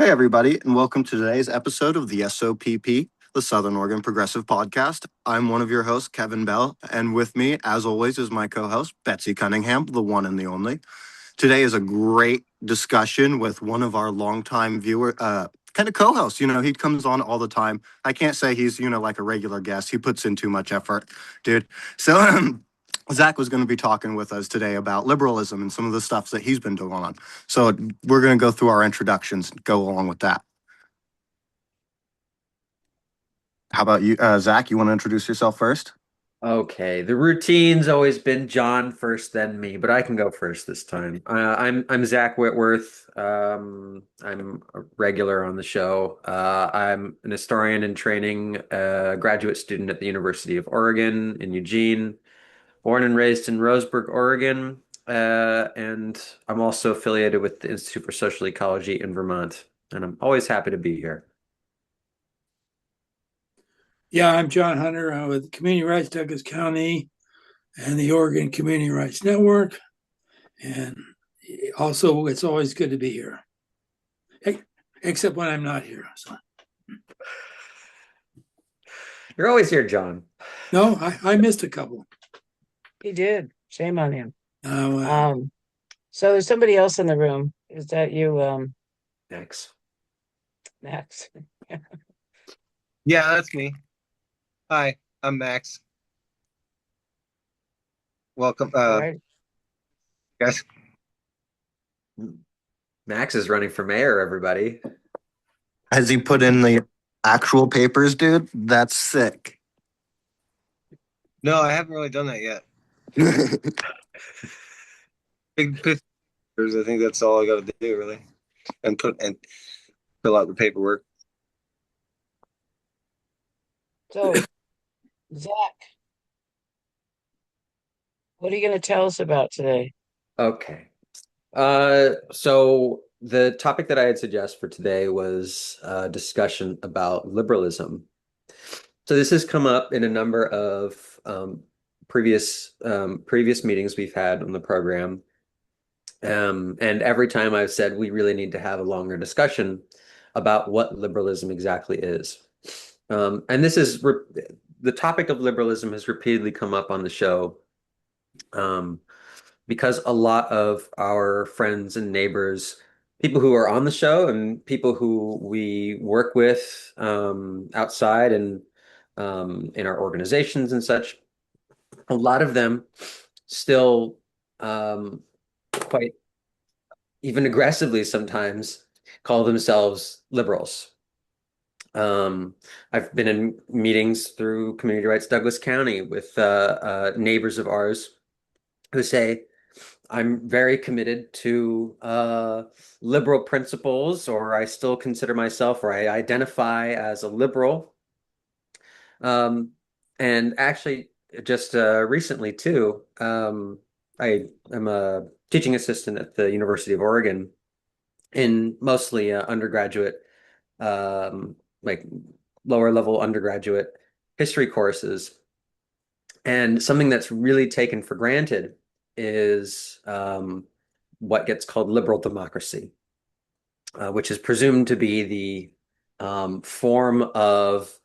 Hey, everybody, and welcome to today's episode of the SOPP, the Southern Oregon Progressive Podcast. I'm one of your hosts, Kevin Bell, and with me, as always, is my co host, Betsy Cunningham, the one and the only. Today is a great discussion with one of our longtime viewer, kind of co-hosts. He comes on all the time. I can't say he's, like a regular guest. He puts in too much effort, dude. So Zach was going to be talking with us today about liberalism and some of the stuff that he's been doing on. So we're going to go through our introductions and go along with that. How about you, Zach? You want to introduce yourself first? Okay, the routine's always been John first, then me, but I can go first this time. I'm Zach Whitworth. I'm a regular on the show. I'm an historian in training, a graduate student at the University of Oregon in Eugene, born and raised in Roseburg, Oregon, and I'm also affiliated with the Institute for Social Ecology in Vermont, and I'm always happy to be here. Yeah, I'm John Hunter with Community Rights Douglas County and the Oregon Community Rights Network. And also, it's always good to be here, except when I'm not here. So. You're always here, John. No, I missed a couple. He did. Shame on him. Uh, So there's somebody else in the room. Is that you, Thanks. Max? Yeah, that's me. Hi, I'm Max. Welcome, All right. guys. Max is running for mayor, everybody. Has he put in the actual papers, dude? That's sick. No, I haven't really done that yet. Big pictures. I think that's all I got to do, really, and fill out the paperwork. So, Zach, what are you going to tell us about today? Okay. So the topic that I had suggested for today was a discussion about liberalism. So this has come up in a number of previous meetings we've had on the program. And every time I've said we really need to have a longer discussion about what liberalism exactly is. And this is the topic of liberalism has repeatedly come up on the show. Because a lot of our friends and neighbors, people who are on the show and people who we work with outside and in our organizations and such, a lot of them still quite even aggressively sometimes call themselves liberals. I've been in meetings through Community Rights Douglas County with neighbors of ours who say, I'm very committed to liberal principles, or I still consider myself, or I identify as a liberal. And actually, just recently too, I am a teaching assistant at the University of Oregon in mostly undergraduate, like lower level undergraduate history courses. And something that's really taken for granted is what gets called liberal democracy, which is presumed to be the form of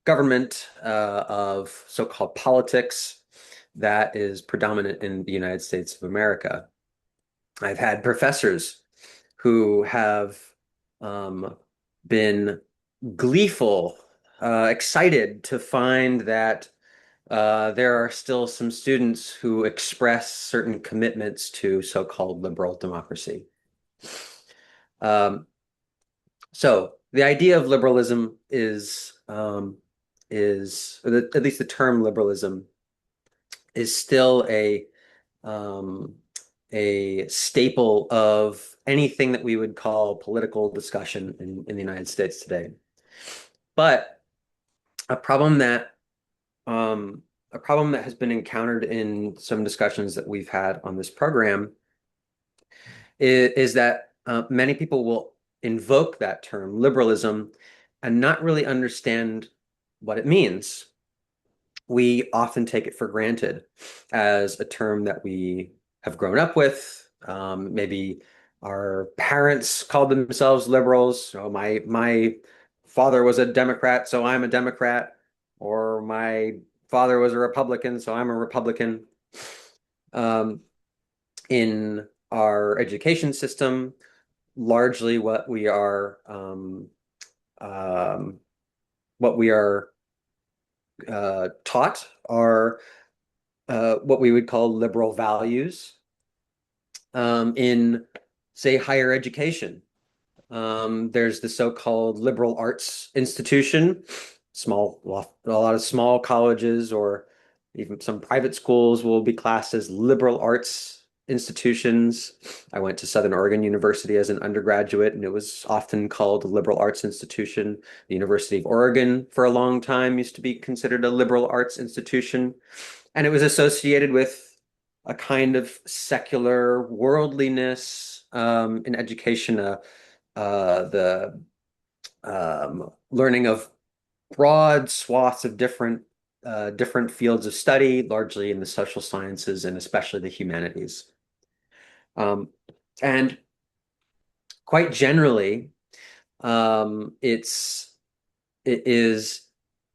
government, of so-called politics that is predominant in the United States of America. I've had professors who have been gleeful, excited to find that there are still some students who express certain commitments to so-called liberal democracy. So the idea of liberalism or at least the term liberalism, is still a staple of anything that we would call political discussion in the United States today. But a problem that has been encountered in some discussions that we've had on this program is that many people will invoke that term, liberalism, and not really understand what it means. We often take it for granted as a term that we have grown up with, maybe our parents called themselves liberals. So my father was a Democrat, so I'm a Democrat, or my father was a Republican, so I'm a Republican. Um, in our education system, largely um, what we are taught are what we would call liberal values in, say, higher education. There's the so-called liberal arts institution, a lot of small colleges or even some private schools will be classed as liberal arts institutions. I went to Southern Oregon University as an undergraduate, and it was often called a liberal arts institution. The University of Oregon, for a long time, used to be considered a liberal arts institution, and it was associated with a kind of secular worldliness in education, the learning of broad swaths of different fields of study, largely in the social sciences and especially the humanities. And quite generally, it is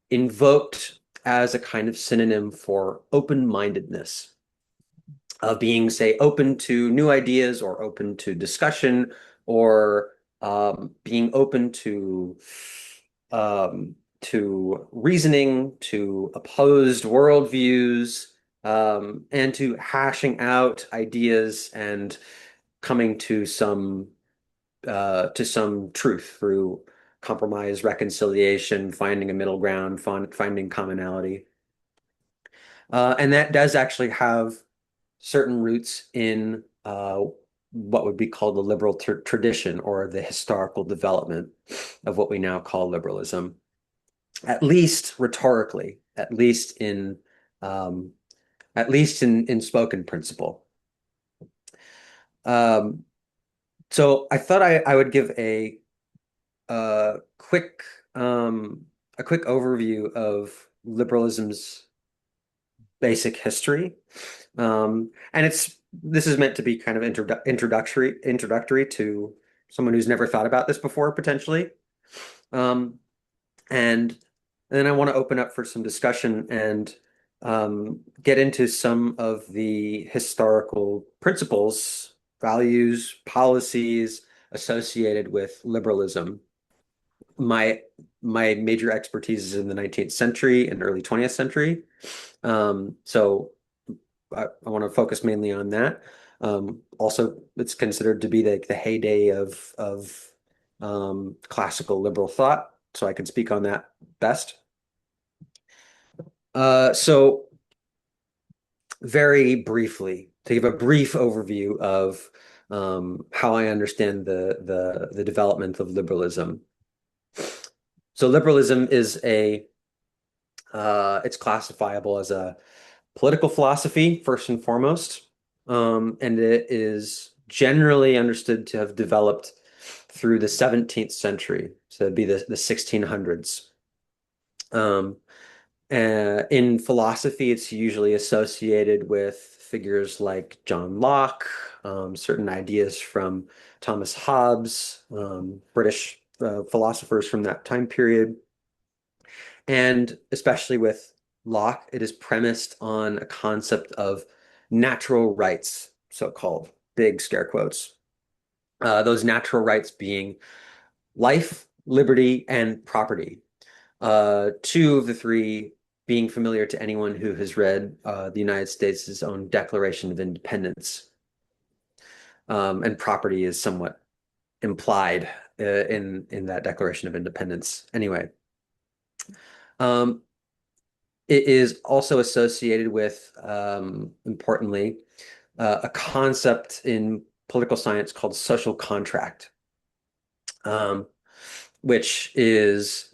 invoked as a kind of synonym for open-mindedness, of being, say, open to new ideas or open to discussion or being open to reasoning, to opposed worldviews, and to hashing out ideas and coming to some truth through compromise, reconciliation, finding a middle ground, finding commonality. And that does actually have certain roots in what would be called the liberal tradition or the historical development of what we now call liberalism, at least rhetorically, um, at least in spoken principle. So I thought I would give a quick overview of liberalism's basic history. And this is meant to be kind of introductory to someone who's never thought about this before, potentially. And then I want to open up for some discussion and get into some of the historical principles, values, policies associated with liberalism. My major expertise is in the 19th century and early 20th century. So I want to focus mainly on that. Also, it's considered to be the heyday of classical liberal thought, so I can speak on that best. So very briefly, to give a brief overview of how I understand the development of liberalism. So liberalism is it's classifiable as a political philosophy, first and foremost, and it is generally understood to have developed through the 17th century, so it'd be the 1600s. In philosophy, it's usually associated with figures like John Locke, certain ideas from Thomas Hobbes, British philosophers from that time period. And especially with Locke, it is premised on a concept of natural rights, so-called, big scare quotes. Those natural rights being life, liberty, and property. Two of the three being familiar to anyone who has read the United States' own Declaration of Independence. And property is somewhat implied in that Declaration of Independence. Anyway, it is also associated with, importantly, a concept in political science called social contract, which is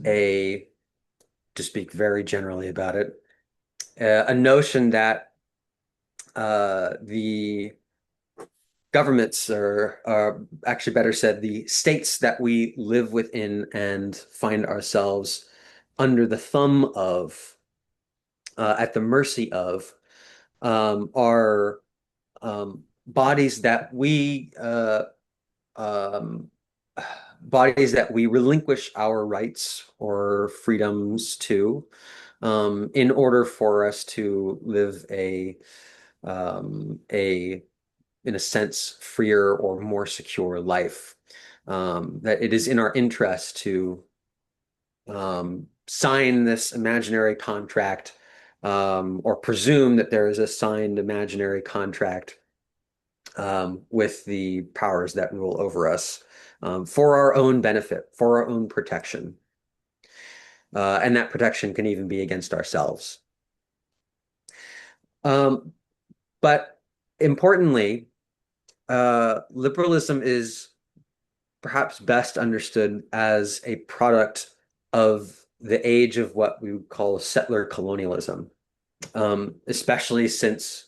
to speak very generally about it, a notion that the governments, or actually better said, the states that we live within and find ourselves under the thumb of, at the mercy of, are bodies that we um, bodies that we relinquish our rights or freedoms to, in order for us to live in a sense, freer or more secure life. That it is in our interest to sign this imaginary contract, or presume that there is a signed imaginary contract, with the powers that rule over us, for our own benefit, for our own protection. And that protection can even be against ourselves. But importantly, liberalism is perhaps best understood as a product of the age of what we would call settler colonialism, especially since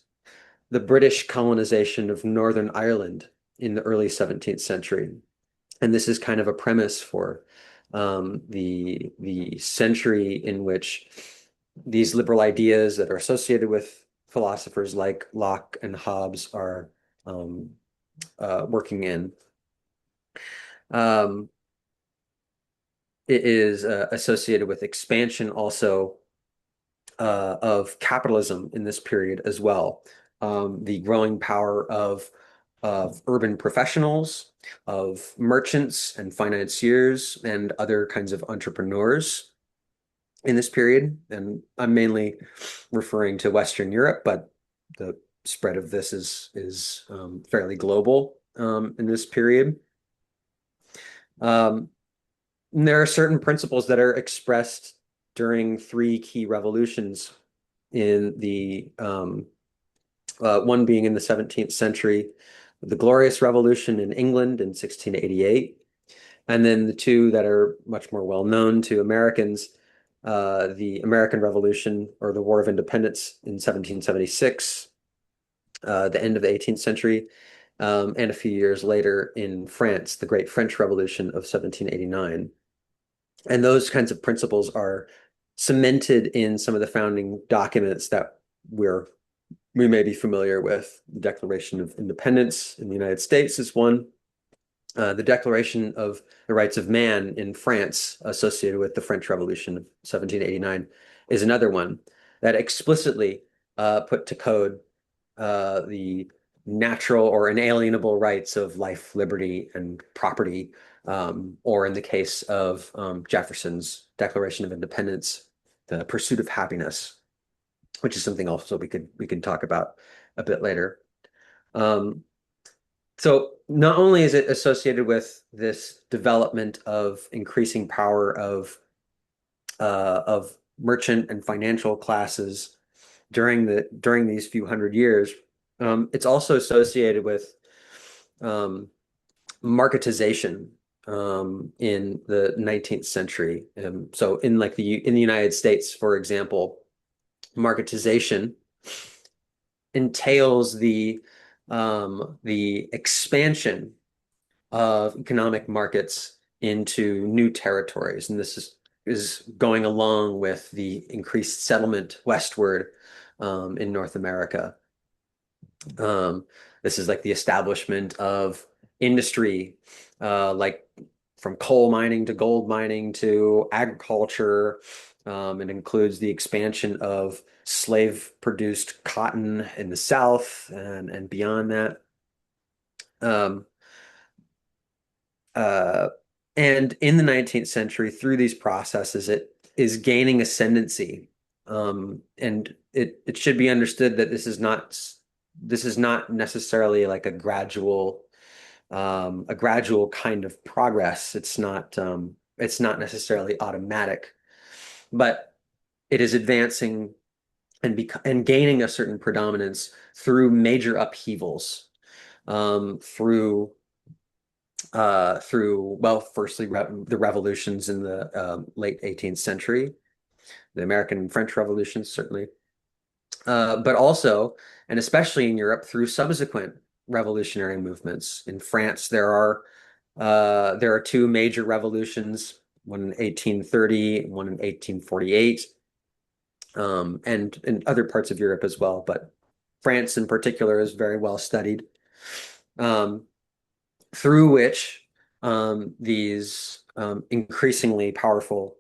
the British colonization of Northern Ireland in the early 17th century. And this is kind of a premise for the century in which these liberal ideas that are associated with philosophers like Locke and Hobbes are working in. It is associated with expansion also of capitalism in this period as well. The growing power of urban professionals, of merchants and financiers and other kinds of entrepreneurs in this period. And I'm mainly referring to Western Europe, but the spread of this is fairly global in this period. There are certain principles that are expressed during three key revolutions in the one being in the 17th century, the Glorious Revolution in England in 1688, and then the two that are much more well known to Americans, the American Revolution or the War of Independence in 1776, the end of the 18th century, and a few years later in France, the Great French Revolution of 1789. And those kinds of principles are cemented in some of the founding documents that we may be familiar with. The Declaration of Independence in the United States is one. The Declaration of the Rights of Man in France, associated with the French Revolution of 1789, is another one that explicitly put to code the natural or inalienable rights of life, liberty, and property, or in the case of Jefferson's Declaration of Independence, the pursuit of happiness, which is something also we could talk about a bit later. So not only is it associated with this development of increasing power of merchant and financial classes during these few hundred years, it's also associated with marketization in the 19th century. So in the United States, for example, marketization entails the expansion of economic markets into new territories, and this is going along with the increased settlement westward in North America. This is like the establishment of industry, like from coal mining to gold mining to agriculture. It includes the expansion of slave-produced cotton in the South and beyond that. And in the 19th century, through these processes, it is gaining ascendancy. And it should be understood that this is not necessarily like a gradual kind of progress. It's not necessarily automatic, but it is advancing and gaining a certain predominance through major upheavals, through firstly the revolutions in the late 18th century, the American and French revolutions certainly, but also and especially in Europe through subsequent revolutionary movements. In France, there are two major revolutions, one in 1830, one in 1848, and in other parts of Europe as well, but France in particular is very well studied. through which these increasingly powerful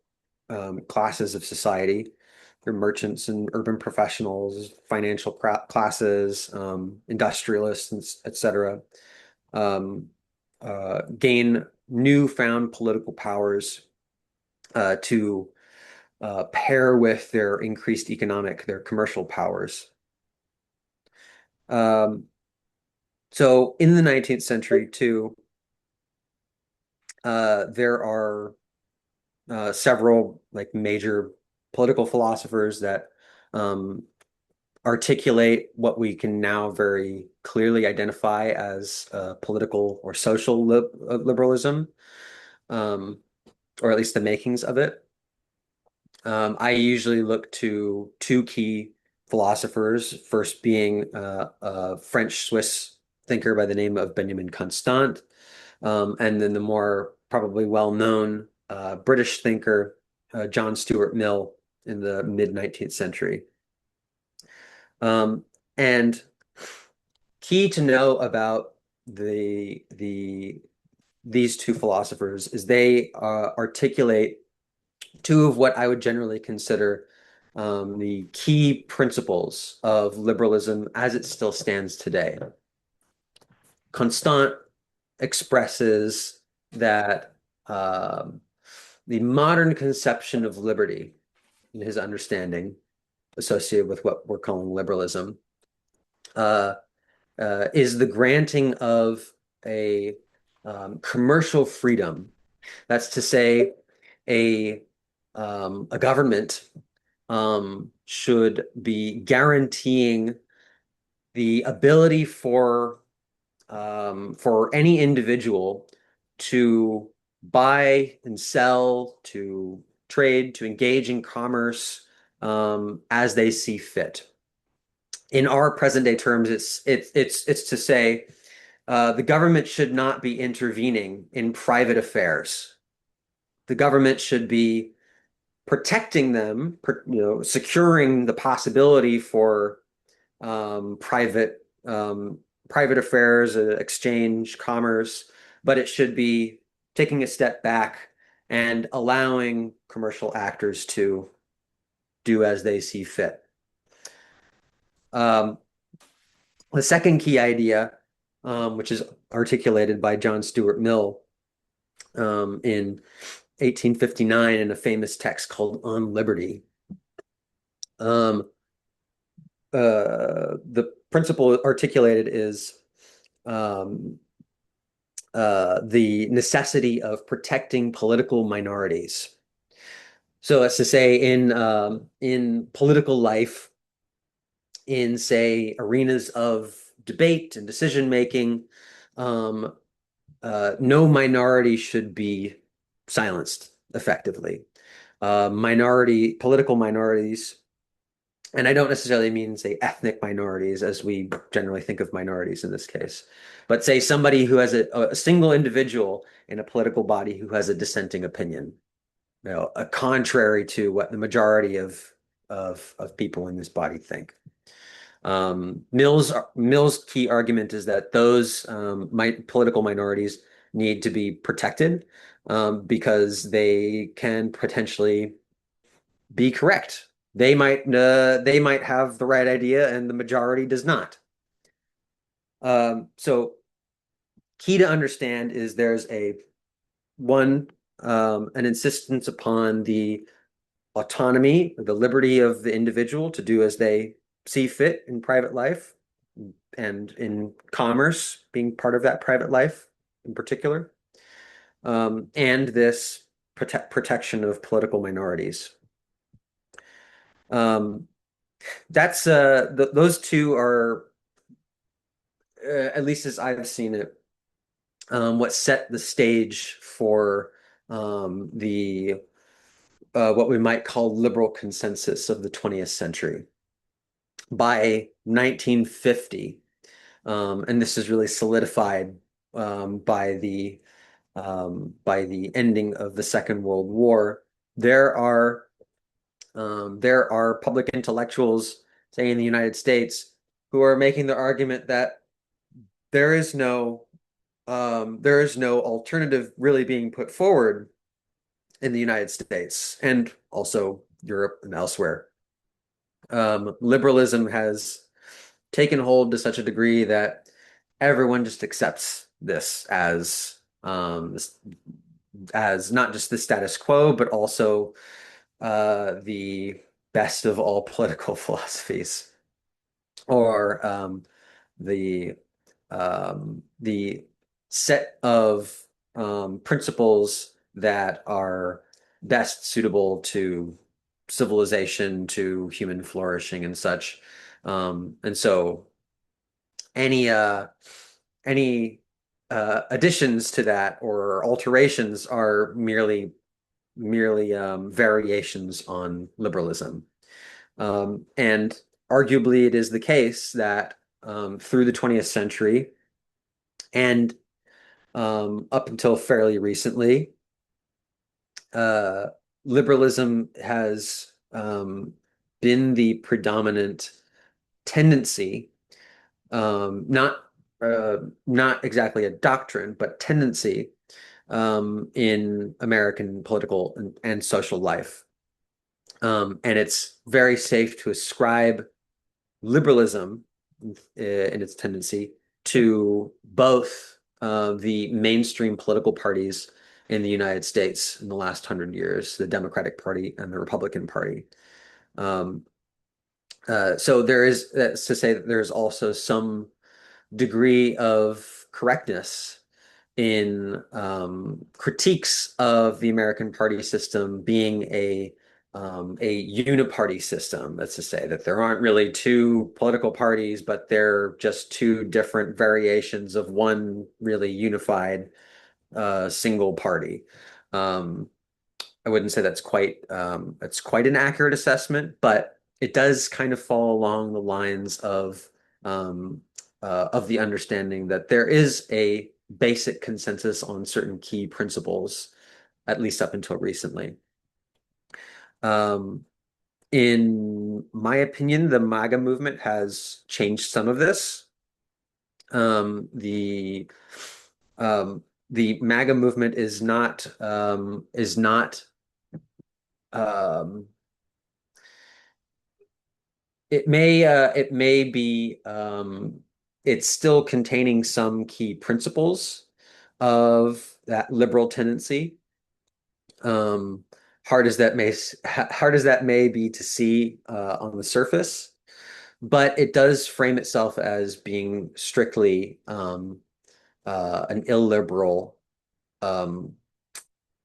classes of society, through merchants and urban professionals, financial classes, industrialists, etc., gain newfound political powers to pair with their increased their commercial powers. So in the 19th century too, there are several like major political philosophers that articulate what we can now very clearly identify as political or social liberalism, or at least the makings of it. I usually look to two key philosophers, first being a French-Swiss thinker by the name of Benjamin Constant, and then the more probably well-known British thinker, John Stuart Mill in the mid-19th century. And key to know about these two philosophers is they articulate two of what I would generally consider the key principles of liberalism as it still stands today. Constant expresses that the modern conception of liberty, in his understanding, associated with what we're calling liberalism, is the granting of a commercial freedom. That's to say, a government should be guaranteeing the ability for any individual to buy and sell, to trade, to engage in commerce as they see fit. In our present day terms, it's to say the government should not be intervening in private affairs. The government should be protecting them, securing the possibility for private affairs, exchange, commerce, but it should be taking a step back and allowing commercial actors to do as they see fit. The second key idea, which is articulated by John Stuart Mill in 1859 in a famous text called On Liberty. The principle articulated is the necessity of protecting political minorities. So as to say, in political life, in say arenas of debate and decision making, no minority should be silenced effectively. Political minorities, and I don't necessarily mean, say, ethnic minorities as we generally think of minorities in this case, but say somebody who has a single individual in a political body who has a dissenting opinion, contrary to what the majority of people in this body think. Mill's key argument is that those political minorities need to be protected because they can potentially be correct. They might have the right idea and the majority does not. So key to understand is there's an insistence upon the autonomy, the liberty of the individual to do as they see fit in private life and in commerce being part of that private life in particular, and this protection of political minorities. Those two are, at least as I've seen it, what set the stage for what we might call liberal consensus of the 20th century. By 1950, and this is really solidified by the ending of the Second World War, there are public intellectuals, say in the United States, who are making the argument that there is no there is no alternative really being put forward in the United States and also Europe and elsewhere. Liberalism has taken hold to such a degree that everyone just accepts this as not just the status quo, but also the best of all political philosophies, or the set of principles that are best suitable to civilization, to human flourishing and such. And so any uh, any additions to that or alterations are merely variations on liberalism. And arguably, it is the case that through the 20th century and up until fairly recently, uh, liberalism has been the predominant tendency, not exactly a doctrine, but tendency in American political and social life. And it's very safe to ascribe liberalism in its tendency to both the mainstream political parties in the United States in the last 100 years, the Democratic Party and the Republican Party. So there is, that's to say that there's also some degree of correctness in critiques of the American party system being a uniparty system. That's to say that there aren't really two political parties, but they're just two different variations of one really unified single party. I wouldn't say that's quite an accurate assessment, but it does kind of fall along the lines of the understanding that there is a basic consensus on certain key principles, at least up until recently. In my opinion, the MAGA movement has changed some of this. The MAGA movement is not it may be it's still containing some key principles of that liberal tendency. Hard as that may be to see on the surface, but it does frame itself as being strictly an illiberal um,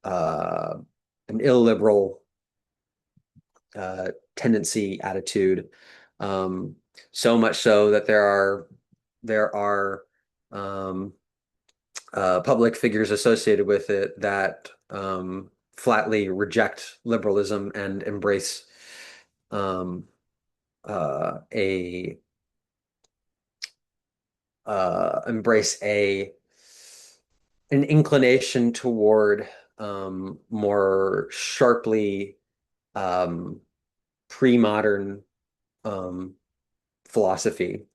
uh, an illiberal tendency attitude. So much so that there are public figures associated with it that flatly reject liberalism and embrace um, a embrace an inclination toward more sharply pre-modern philosophy.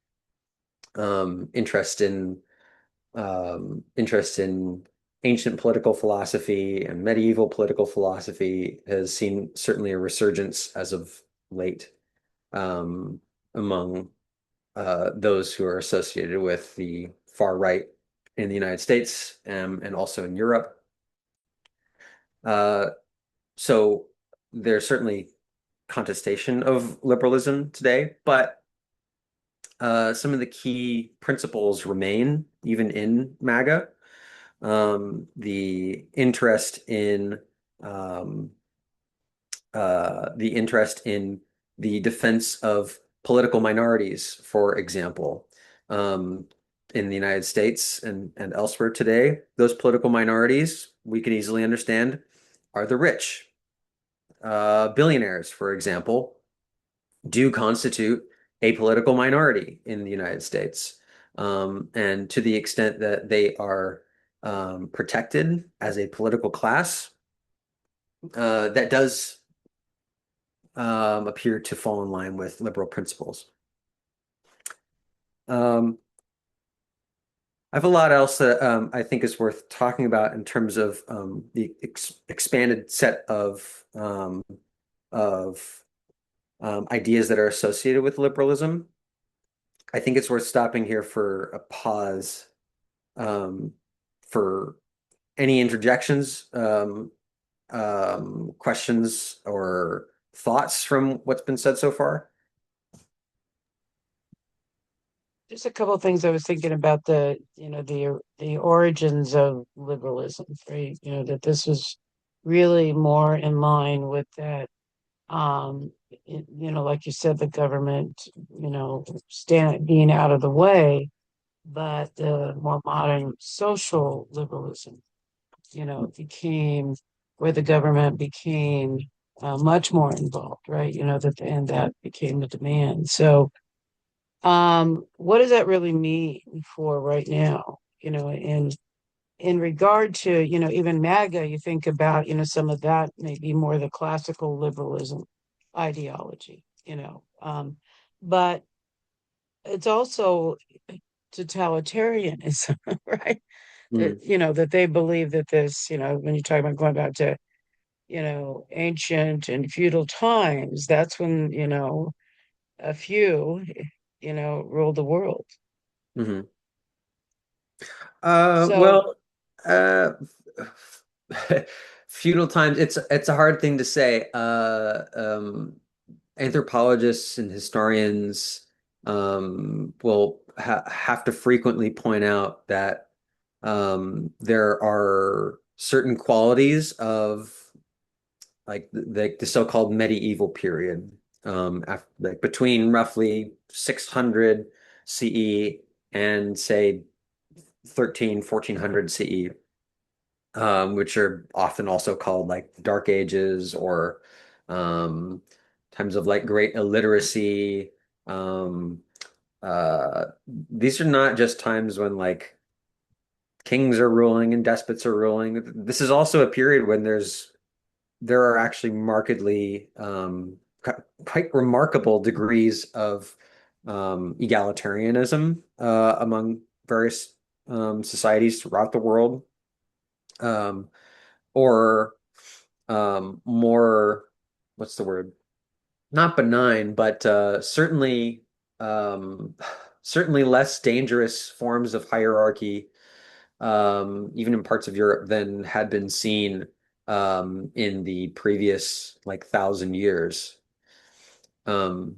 Interest in ancient political philosophy and medieval political philosophy has seen certainly a resurgence as of late among those who are associated with the far right in the United States and also in Europe. So there's certainly contestation of liberalism today, but some of the key principles remain even in MAGA. The interest in the defense of political minorities, for example, in the United States and elsewhere today. Those political minorities, we can easily understand, are the rich. Billionaires, for example, do constitute a political minority in the United States. And to the extent that they are protected as a political class, that does appear to fall in line with liberal principles. I have a lot else that I think is worth talking about in terms of the expanded set of ideas that are associated with liberalism. I think it's worth stopping here for a pause um, for any interjections, questions, or thoughts from what's been said so far. Just a couple of things I was thinking about the origins of liberalism, right? That this was really more in line with that, like you said, the government, being out of the way, but the more modern social liberalism, became where the government became much more involved, right? And that became the demand. So, what does that really mean for right now? In regard to, even MAGA, you think about, some of that may be more the classical liberalism ideology, but it's also totalitarianism, right? Mm. That they believe that this, when you talk about going back to, ancient and feudal times, that's when, a few, ruled the world. hmm So, well, uh, feudal times, it's a hard thing to say. Anthropologists and historians will have to frequently point out that there are certain qualities of like the so-called medieval period, like between roughly 600 CE and say 1400 CE, which are often also called like the Dark Ages or um, times of like great illiteracy. Um, these are not just times when like kings are ruling and despots are ruling. This is also a period when there are actually markedly quite remarkable degrees of egalitarianism among various societies throughout the world, um, or more, what's the word? Not benign, but um, certainly less dangerous forms of hierarchy, even in parts of Europe, than had been seen in the previous like 1,000 years. Um,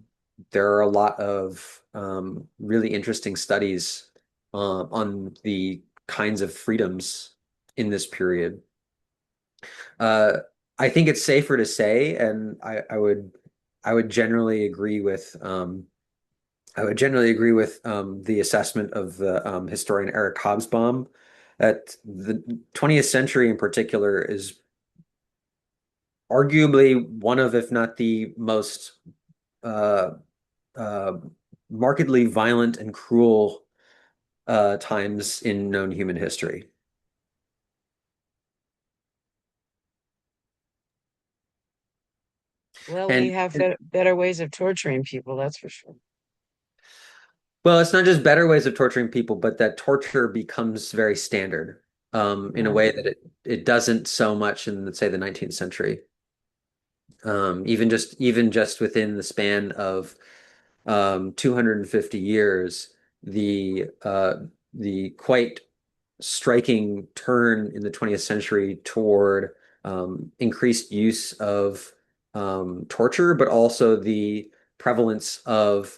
there are a lot of really interesting studies on the kinds of freedoms in this period. Uh, I think it's safer to say, and I would generally agree with the assessment of the historian Eric Hobsbawm that the 20th century in particular is arguably one of, if not the most uh, uh, markedly violent and cruel times in known human history. well, we And have better ways of torturing people, that's for sure. well, it's not just better ways of torturing people, but that torture becomes very standard in a Yeah. way that it doesn't so much in, let's say, the 19th century. Even just within the span of 250 years, the quite striking turn in the 20th century toward increased use of torture, but also the prevalence of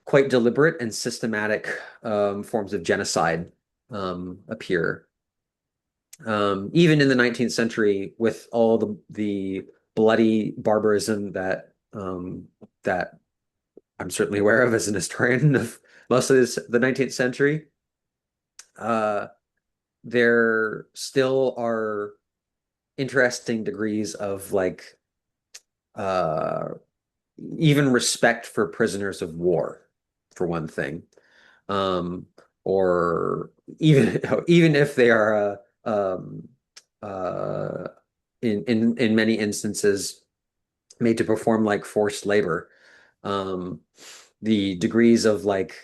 quite deliberate and systematic forms of genocide appear. Even in the 19th century, with all the bloody barbarism that I'm certainly aware of as an historian of most of the 19th century, uh, there still are interesting degrees of like uh, even respect for prisoners of war, for one thing, um, or even even if they are uh, in many instances made to perform like forced labor. Um, the degrees of like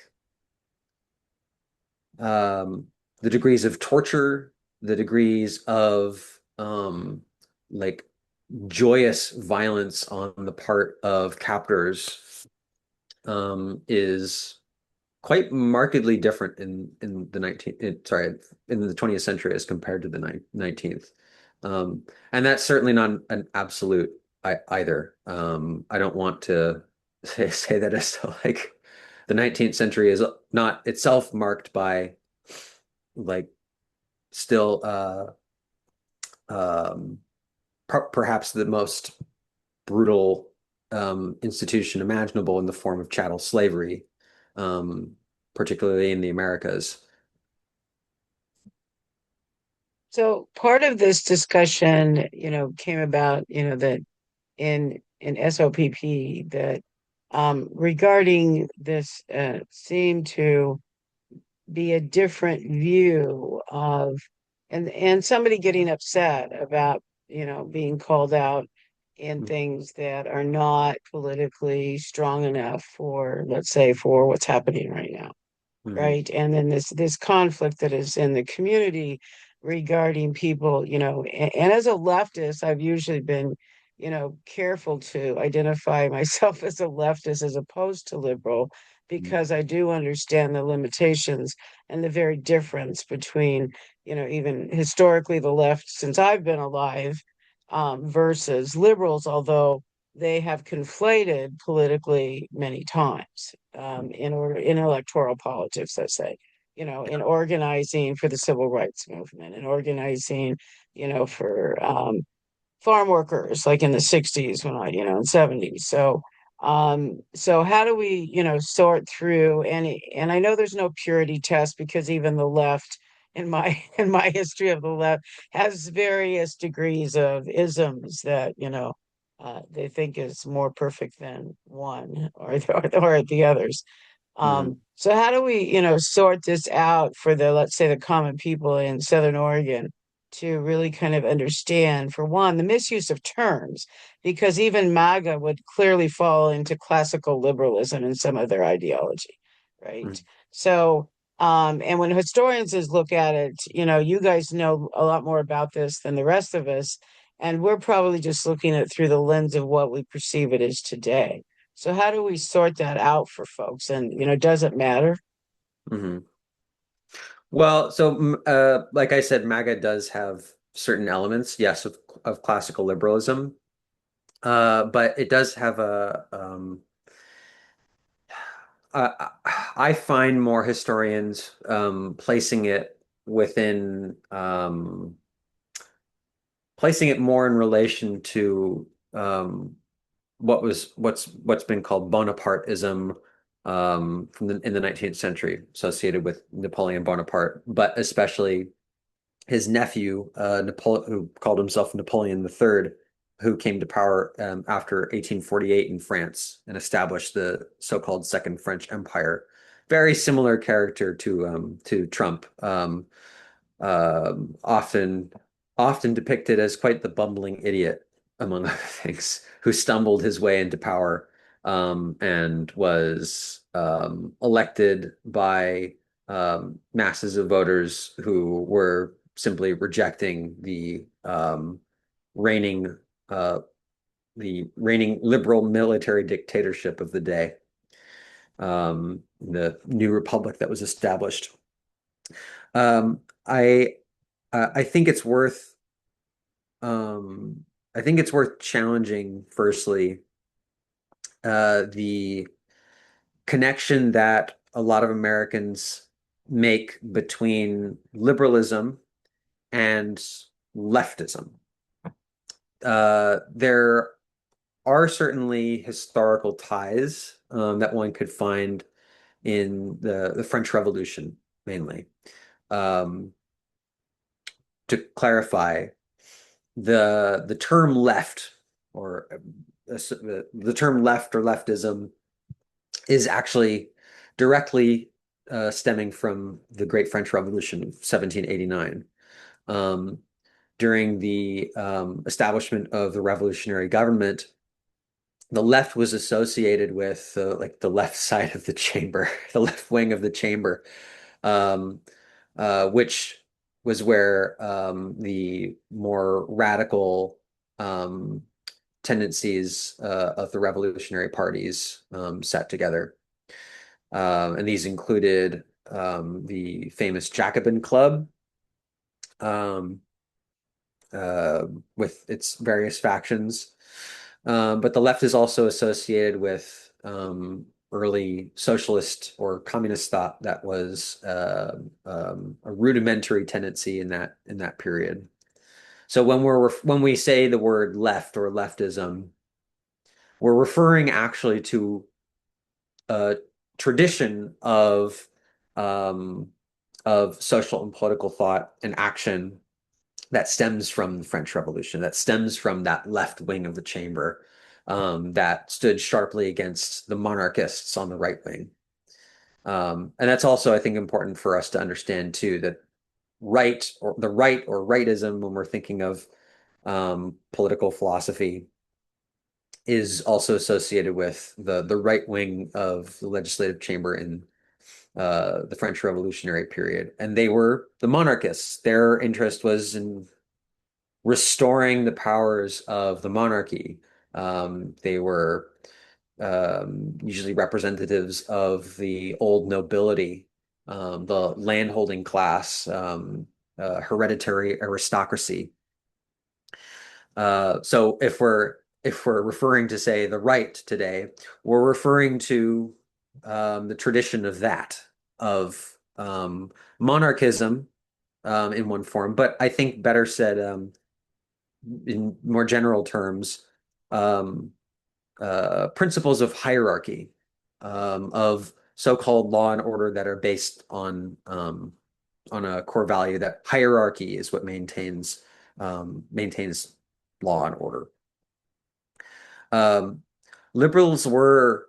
the degrees of torture, the degrees of like joyous violence on the part of captors is quite markedly different in the 20th century as compared to the 19th. And that's certainly not an absolute either. I don't want to say that as though like the 19th century is not itself marked by like still perhaps the most brutal institution imaginable in the form of chattel slavery, particularly in the Americas. So part of this discussion, came about, that in SOPP that regarding this seemed to be a different view of and somebody getting upset about, being called out in things that are not politically strong enough for, let's say, for what's happening right now. Right. And then this conflict that is in the community regarding people, and as a leftist, I've usually been, careful to identify myself as a leftist as opposed to liberal, because I do understand the limitations and the very difference between, even historically the left since I've been alive, versus liberals, although they have conflated politically many times, in electoral politics, let's say, in organizing for the civil rights movement and organizing, for farm workers like in the 60s when and 70s. So how do we, sort through and I know there's no purity test, because even the left in my in my history of the left has various degrees of isms that, they think is more perfect than one or the others. So how do we, sort this out for the, let's say, the common people in Southern Oregon to really kind of understand, for one, the misuse of terms, because even MAGA would clearly fall into classical liberalism in some of their ideology, right? So, and when historians look at it, you guys know a lot more about this than the rest of us, and we're probably just looking at it through the lens of what we perceive it as today. So how do we sort that out for folks? And, does it matter? Well, so like I said, MAGA does have certain elements, yes, of classical liberalism, but it does have I find more historians placing it within placing it more in relation to what's been called Bonapartism in the 19th century, associated with Napoleon Bonaparte, but especially his nephew, who called himself Napoleon III, who came to power after 1848 in France and established the so-called Second French Empire. Very similar character to Trump, often depicted as quite the bumbling idiot, among other things, who stumbled his way into power and was elected by masses of voters who were simply rejecting reigning the reigning liberal military dictatorship of the day, the new republic that was established. I think it's worth challenging, firstly, the connection that a lot of Americans make between liberalism and leftism. There are certainly historical ties that one could find in the French Revolution, mainly. To clarify, the term left, or the term left or leftism, is actually directly stemming from the Great French Revolution of 1789. During the establishment of the revolutionary government, the left was associated with like the left side of the chamber, the left wing of the chamber, which was where the more radical tendencies of the revolutionary parties sat together. And these included the famous Jacobin Club, um, with its various factions. But the left is also associated with early socialist or communist thought that was a rudimentary tendency in that period. So when we say the word left or leftism, we're referring actually to a tradition um, of social and political thought and action that stems from the French Revolution, that stems from that left wing of the chamber that stood sharply against the monarchists on the right wing. And that's also, I think, important for us to understand too, that right or rightism, when we're thinking of political philosophy, is also associated with the right wing of the legislative chamber in the French Revolutionary period. And they were the monarchists. Their interest was in restoring the powers of the monarchy. They were usually representatives of the old nobility, the landholding class, hereditary aristocracy. So if we're referring to, say, the right today, we're referring to the tradition of that, of monarchism in one form, but I think better said, in more general terms, principles of hierarchy, of so-called law and order that are based on a core value that hierarchy is what maintains law and order. Liberals were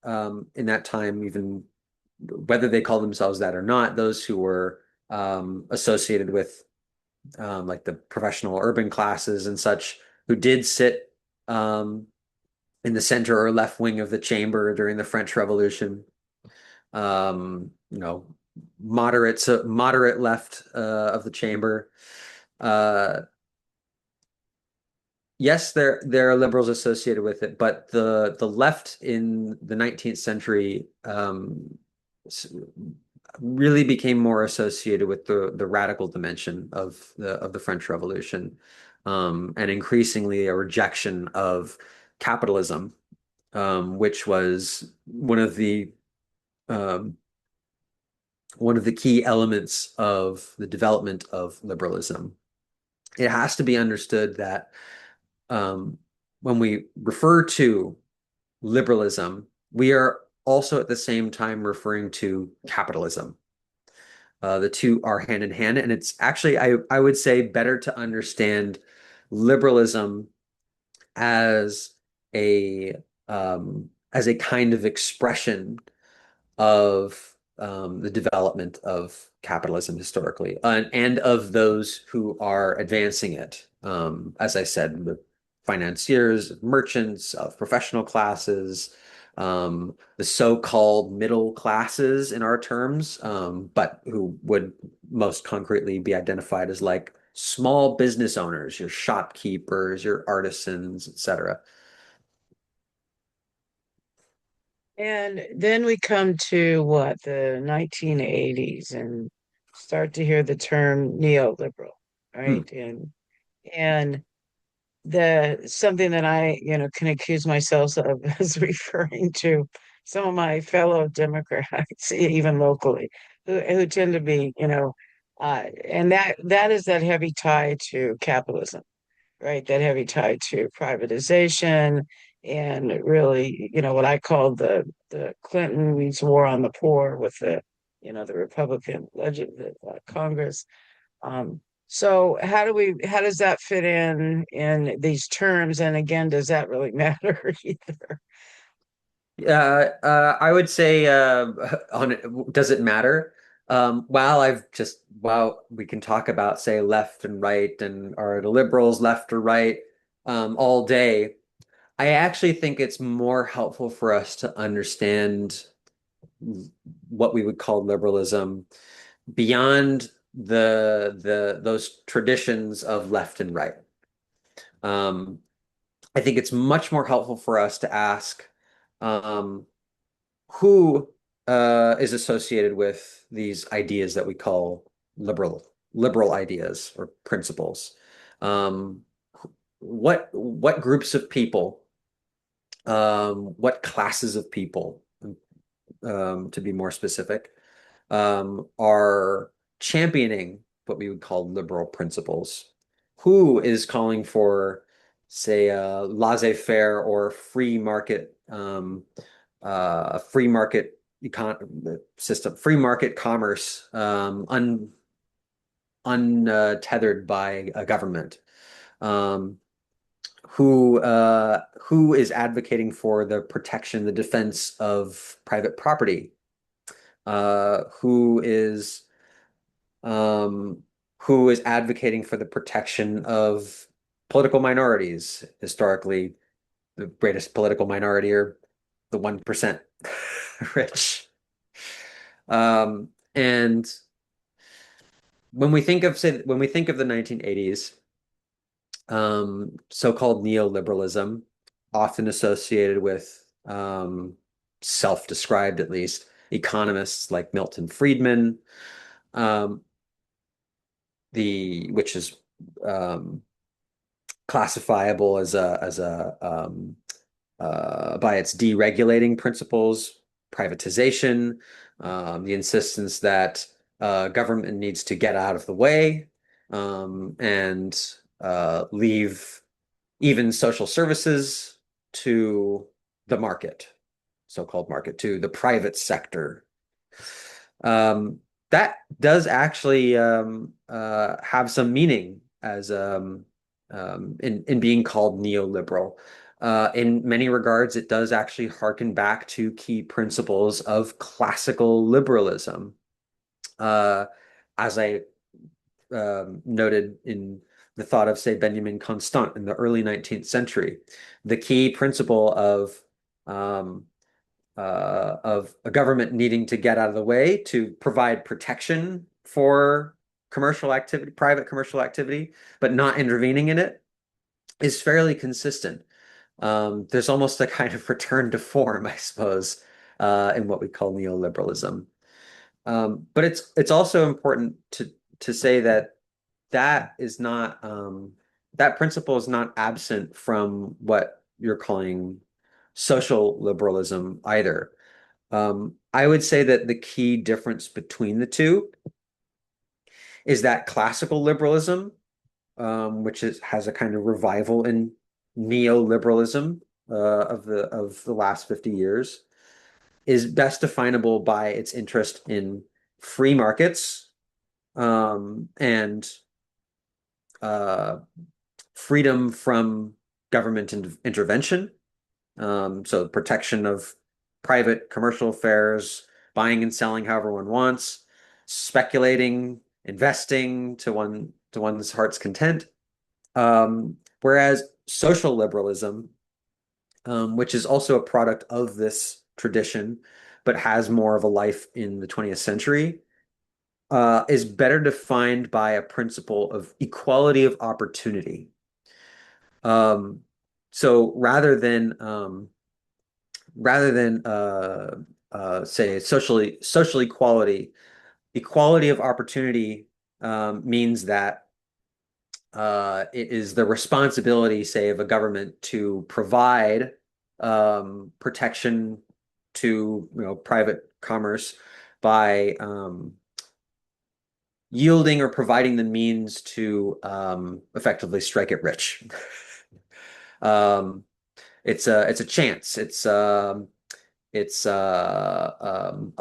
in that time, even whether they call themselves that or not, those who were associated with like the professional urban classes and such, who did sit in the center or left wing of the chamber during the French Revolution. You know, moderate left of the chamber. Yes, there are liberals associated with it, but the left in the 19th century really became more associated with the radical dimension of the French Revolution, and increasingly a rejection of capitalism, which was um, one of the key elements of the development of liberalism. It has to be understood that when we refer to liberalism, we are also at the same time referring to capitalism. The two are hand in hand, and it's actually, I would say, better to understand liberalism as a kind of expression of the development of capitalism historically, and of those who are advancing it. As I said, the financiers, merchants, of professional classes, the so-called middle classes in our terms, but who would most concretely be identified as like small business owners, your shopkeepers, your artisans, etc. And then we come to what, the 1980s, and start to hear the term neoliberal, Hmm. right? And the something that I, can accuse myself of as referring to some of my fellow Democrats, even locally, who tend to be, and that is that heavy tie to capitalism, right? That heavy tie to privatization, and really, what I call the Clinton's war on the poor with the Republican Congress. So how does that fit in these terms? And again, does that really matter either? I would say, does it matter? While we can talk about, say, left and right, and are the liberals left or right all day, I actually think it's more helpful for us to understand what we would call liberalism beyond those traditions of left and right. I think it's much more helpful for us to ask who is associated with these ideas that we call liberal ideas or principles. What groups of people, what classes of people, to be more specific, are championing what we would call liberal principles? Who is calling for, say, laissez-faire or free market system, free market commerce, untethered by a government? Who is advocating for the protection, the defense of private property? Who is advocating for the protection of political minorities? Historically, the greatest political minority are the 1% rich. And when we think of the 1980s, so-called neoliberalism, often associated with self-described, at least, economists like Milton Friedman, which is classifiable as by its deregulating principles, privatization, the insistence that government needs to get out of the way, and leave even social services to the market, so-called market, to the private sector. That does actually have some meaning as in being called neoliberal. In many regards, it does actually harken back to key principles of classical liberalism. As I noted in the thought of, say, Benjamin Constant in the early 19th century, the key principle of a government needing to get out of the way to provide protection for commercial activity, private commercial activity, but not intervening in it, is fairly consistent. There's almost a kind of return to form, I suppose, in what we call neoliberalism. But it's also important to say that that principle is not absent from what you're calling social liberalism either. I would say that the key difference between the two is that classical liberalism, which has a kind of revival in neoliberalism of the last 50 years, is best definable by its interest in free markets, and freedom from government intervention. So protection of private commercial affairs, buying and selling however one wants, speculating, investing to one's heart's content. Whereas social liberalism, which is also a product of this tradition, but has more of a life in the 20th century, is better defined by a principle of equality of opportunity. So rather than say social equality, equality of opportunity means that it is the responsibility, say, of a government to provide protection to private commerce by yielding or providing the means to effectively strike it rich. It's a chance. It's a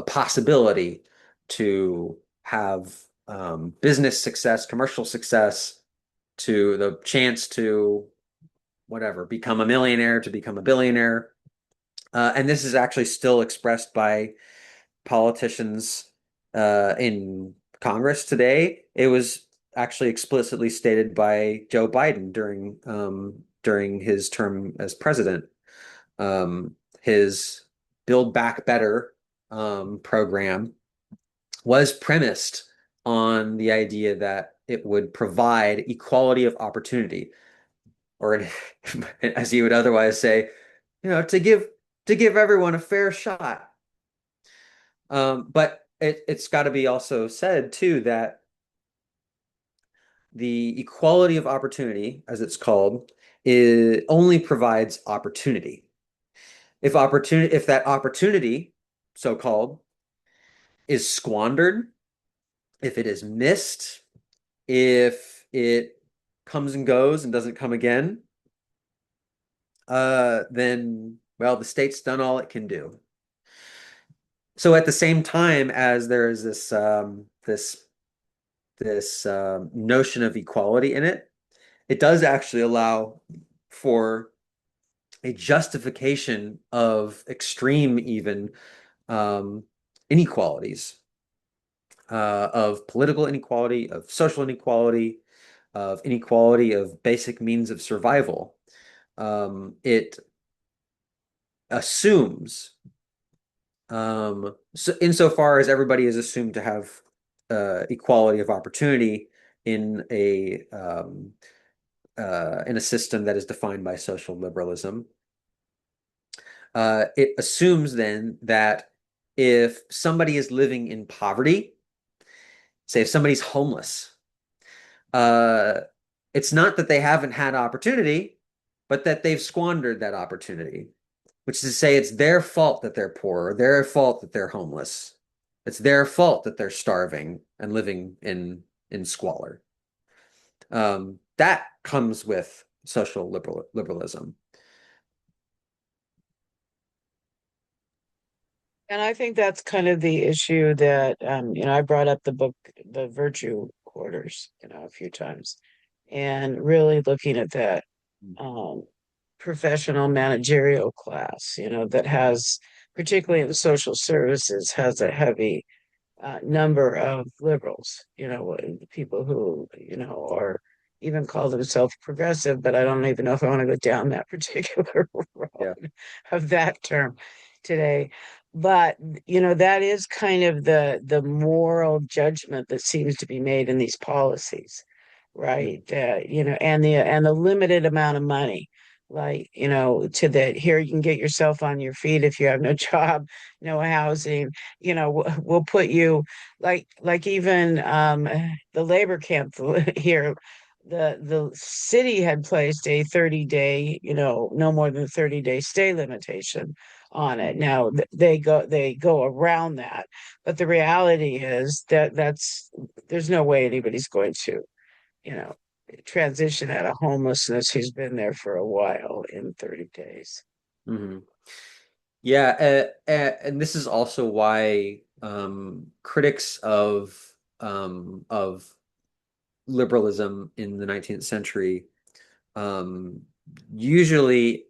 possibility to have business success, commercial success, to the chance to whatever, become a millionaire, to become a billionaire. And this is actually still expressed by politicians in Congress today. It was actually explicitly stated by Joe Biden during his term as president. His Build Back Better program was premised on the idea that it would provide equality of opportunity, or as you would otherwise say, to give everyone a fair shot. But it's got to be also said too that the equality of opportunity, as it's called, only provides opportunity. If that opportunity, so-called, is squandered, if it is missed, if it comes and goes and doesn't come again, then, well, the state's done all it can do. So at the same time as there is this notion of equality in it, it does actually allow for a justification of extreme even inequalities, of political inequality, of social inequality, of inequality of basic means of survival. It assumes, so insofar as everybody is assumed to have equality of opportunity in a system that is defined by social liberalism, it assumes then that if somebody is living in poverty, say if somebody's homeless, it's not that they haven't had opportunity, but that they've squandered that opportunity, which is to say it's their fault that they're poor, or their fault that they're homeless. It's their fault that they're starving and living in squalor. That comes with social liberalism. And I think that's kind of the issue that, I brought up the book, The Virtue Quarters, a few times, and really looking at that um, professional managerial class, that has, particularly in social services, has a heavy number of liberals, people who, are even call themselves progressive, but I don't even know if I want to go down that particular road of that term today. But, that is kind of the moral judgment that seems to be made in these policies, right? And the limited amount of money, like, to that here you can get yourself on your feet if you have no job, no housing, we'll put you like even the labor camp here, the city had placed a 30-day, no more than 30-day stay limitation on it. Now they go around that, but the reality is that there's no way anybody's going to, you know transition out of homelessness who's been there for a while in 30 days. Mm-hmm. Yeah, and this is also why critics of liberalism in the 19th century um, usually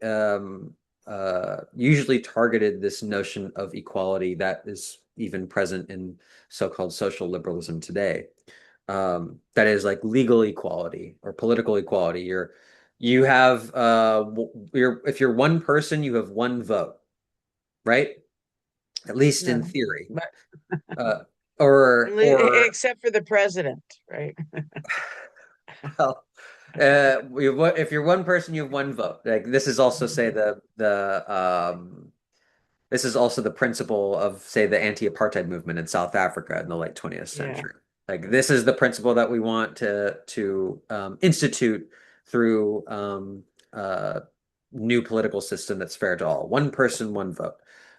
usually targeted this notion of equality that is even present in so-called social liberalism today. That is like legal equality or political equality. You have if you're one person, you have one vote, right? At least in No, theory. but Uh, or except for the president, right? well, if you're one person, you have one vote. Like this is also say this is also the principle of say the anti-apartheid movement in South Africa in the late 20th Yeah. century. Like this is the principle that we want to institute through new political system that's fair to all. One person, one vote.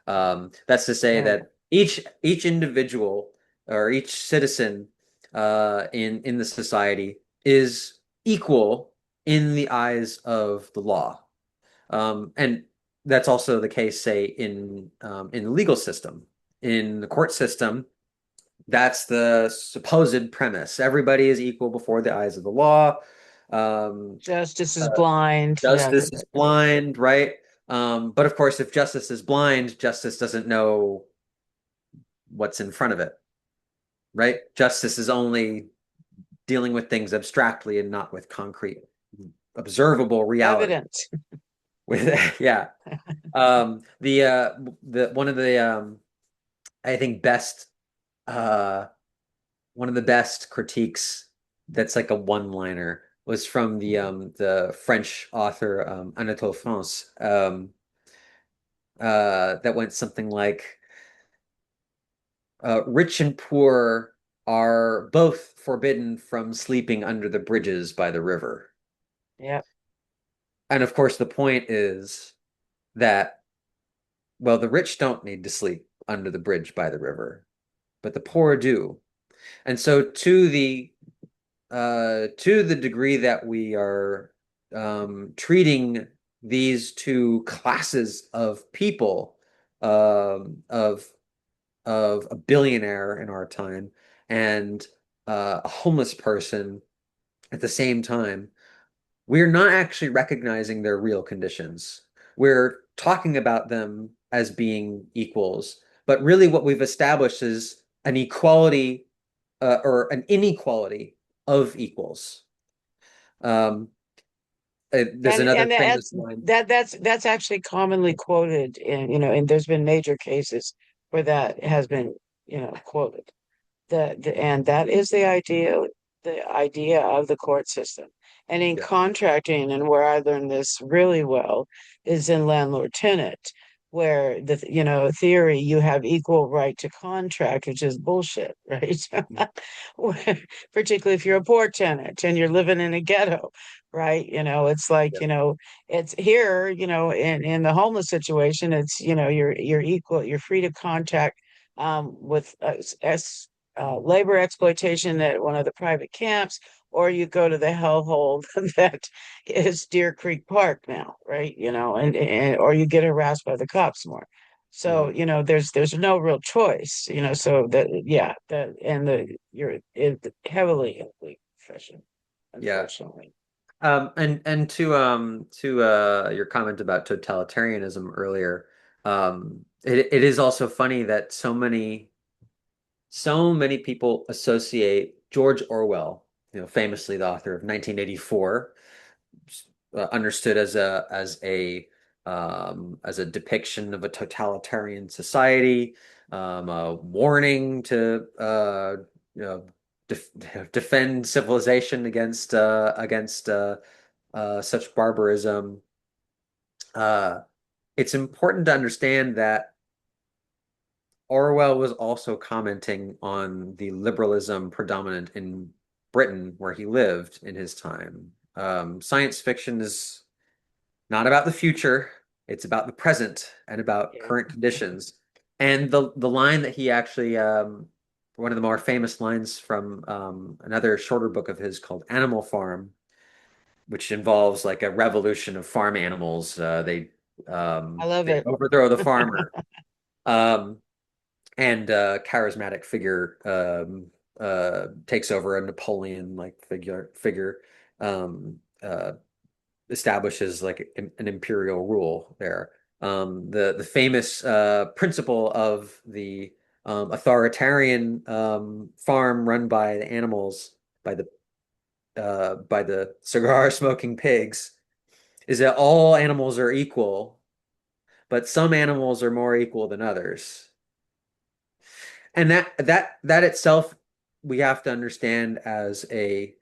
That's to say that each individual or each citizen in the society is equal in the eyes of the law. And that's also the case, say, in the legal system. In the court system, that's the supposed premise. Everybody is equal before the eyes of the law. Justice is blind. Justice is blind, right? But of course, if justice is blind, justice doesn't know what's in front of it, right? Justice is only dealing with things abstractly and not with concrete, observable reality. Evidence. With yeah, the one of the I think best one of the best critiques that's like a one-liner was from the French author Anatole France, that went something like, rich and poor are both forbidden from sleeping under the bridges by the river. Yeah. And of course, the point is that, well, the rich don't need to sleep under the bridge by the river, but the poor do. And so to the degree that we are treating these two classes of people, of a billionaire in our time and a homeless person at the same time, we're not actually recognizing their real conditions. We're talking about them as being equals, but really what we've established is an equality, or an inequality of equals. Um, there's another And famous line. that's actually commonly quoted in, and there's been major cases where that has been, quoted. And that is the idea of the court system. And in Yeah. contracting, and where I learned this really well is in landlord tenant, where theory, you have equal right to contract, which is bullshit, right? Particularly if you're a poor tenant and you're living in a ghetto, right? It's like, Yeah. it's here, in the homeless situation, it's, you're equal, you're free to contract with labor exploitation at one of the private camps, or you go to the hellhole that is Deer Creek Park now, right? And or you get harassed by the cops more. So, Mhm. there's no real choice, so that, yeah, that, and you're heavily in the profession, Yeah. unfortunately. And to your comment about totalitarianism earlier, it is also funny that so many people associate George Orwell, famously the author of 1984, understood as a depiction of a totalitarian society, a warning to you know def defend civilization against such barbarism. Uh, it's important to understand that Orwell was also commenting on the liberalism predominant in Britain, where he lived in his time. Science fiction is not about the future, it's about the present and about Yeah, current conditions. And the line that he actually, one of the more famous lines from another shorter book of his called Animal Farm, which involves like a revolution of farm animals. I love They it. overthrow the farmer. Um, and charismatic figure takes over, a Napoleon like figure um, uh, establishes like an imperial rule there. The famous principle of the authoritarian farm run by the animals, by the cigar smoking pigs, is that all animals are equal, but some animals are more equal than others. And that itself we have to understand as a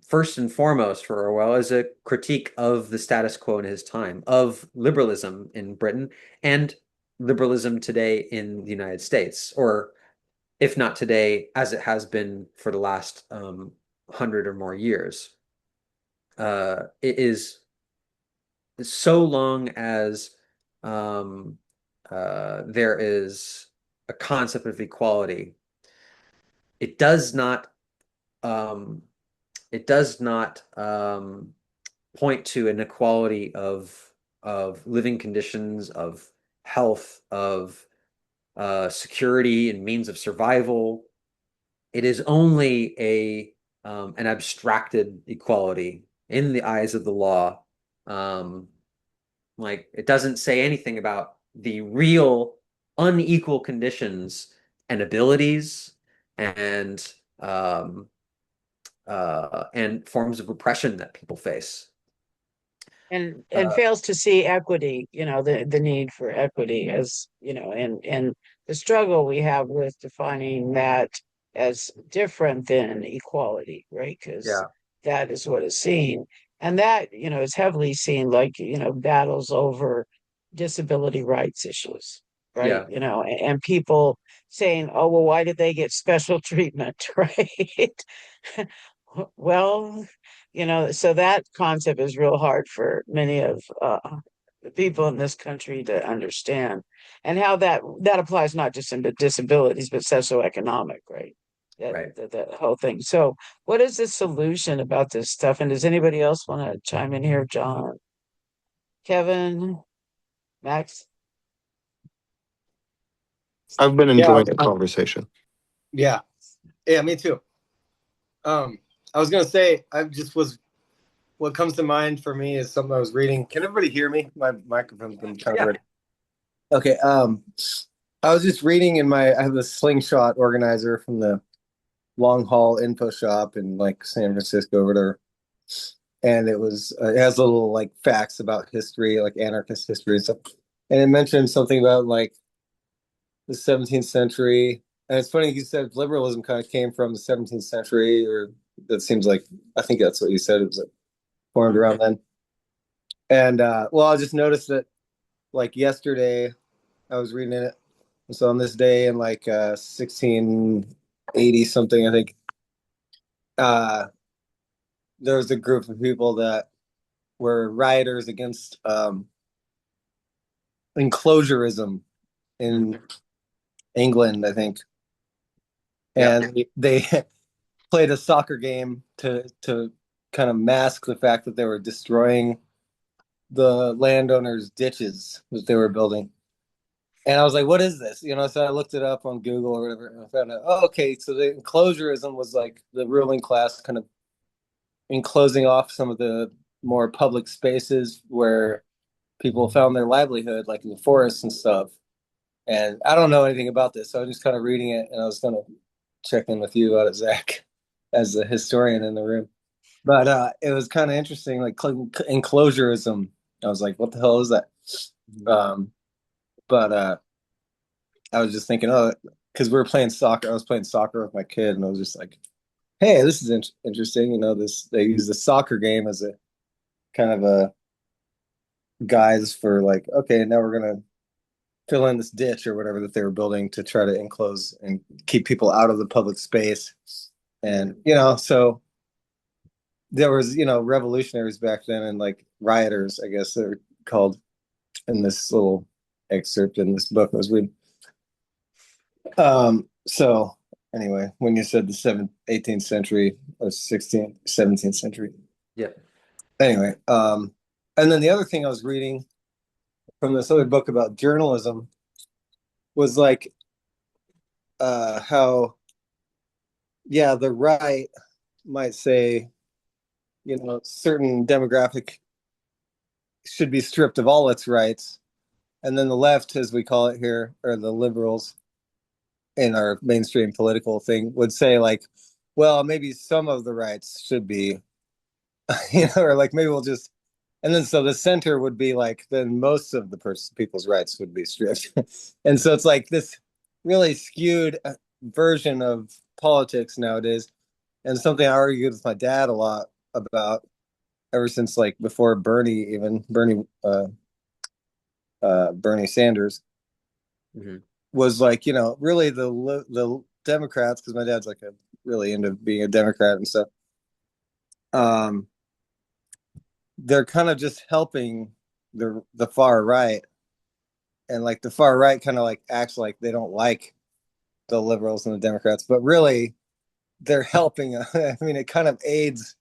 first and foremost for Orwell as a critique of the status quo in his time, of liberalism in Britain and liberalism today in the United States, or if not today, as it has been for the last 100 or more years. It is so long as um, there is a concept of equality, it does not um, it does not point to an equality of living conditions, of health, of security and means of survival. It is only an abstracted equality in the eyes of the law. Um, like it doesn't say anything about the real unequal conditions and abilities and um, and forms of oppression that people face. And Uh, fails to see equity, the need for equity, as and the struggle we have with defining that as different than equality, right? Because Yeah. that is what is seen. And that, is heavily seen like, battles over disability rights issues, right? Yeah. And people saying, oh, well, why did they get special treatment, right? Well, so that concept is real hard for many of the people in this country to understand, and how that applies not just into disabilities, but socioeconomic, right? Right. That whole thing. So, what is the solution about this stuff? And does anybody else want to chime in here? John, Kevin, Max? I've been Yeah, enjoying the conversation. yeah, me too. I was gonna say, what comes to mind for me is something I was reading. Can everybody hear me? My microphone's been kind of weird. Okay. I was just reading I have a slingshot organizer from the long haul info shop in like San Francisco or whatever. And it has little like facts about history, like anarchist history and stuff. And it mentioned something about like the 17th century. And it's funny, you said liberalism kind of came from the 17th century, or that seems like, I think that's what you said. It was like formed around then. And well, I just noticed that like yesterday, I was reading it. So on this day in like 1680 something, I think, there was a group of people that were rioters against enclosurism in England, I think. And they played a soccer game to kind of mask the fact that they were destroying the landowners' ditches that they were building. And I was like, what is this? So I looked it up on Google or whatever, and I found out, oh, okay, so the enclosurism was like the ruling class kind of enclosing off some of the more public spaces where people found their livelihood, like in the forests and stuff. And I don't know anything about this, so I was just kind of reading it, and I was going to check in with you about it, Zach, as the historian in the room. But it was kind of interesting, like enclosurism. I was like, what the hell is that? But I was just thinking, oh, because we were playing soccer. I was playing soccer with my kid, and I was just like, hey, this is interesting. They use the soccer game as a kind of a guise for like, okay, now we're gonna fill in this ditch or whatever that they were building to try to enclose and keep people out of the public space. And so there was revolutionaries back then, and like rioters, I guess they're called, in this little excerpt in this book I was reading. So anyway, when you said the 18th century or 16th, 17th century. Yeah. Anyway, and then the other thing I was reading from this other book about journalism was like how, yeah, the right might say, certain demographic should be stripped of all its rights. And then the left, as we call it here, or the liberals in our mainstream political thing, would say like, well, maybe some of the rights should be, or like maybe we'll just, and then so the center would be like, then most of the people's rights would be stripped. And so it's like this really skewed version of politics nowadays, and something I argued with my dad a lot about ever since like before Bernie Sanders was like, really the Democrats, because my dad's like really into being a Democrat and stuff. They're kind of just helping the far right, and like the far right kind of like acts like they don't like the liberals and the Democrats, but really they're helping. I mean, it kind of aids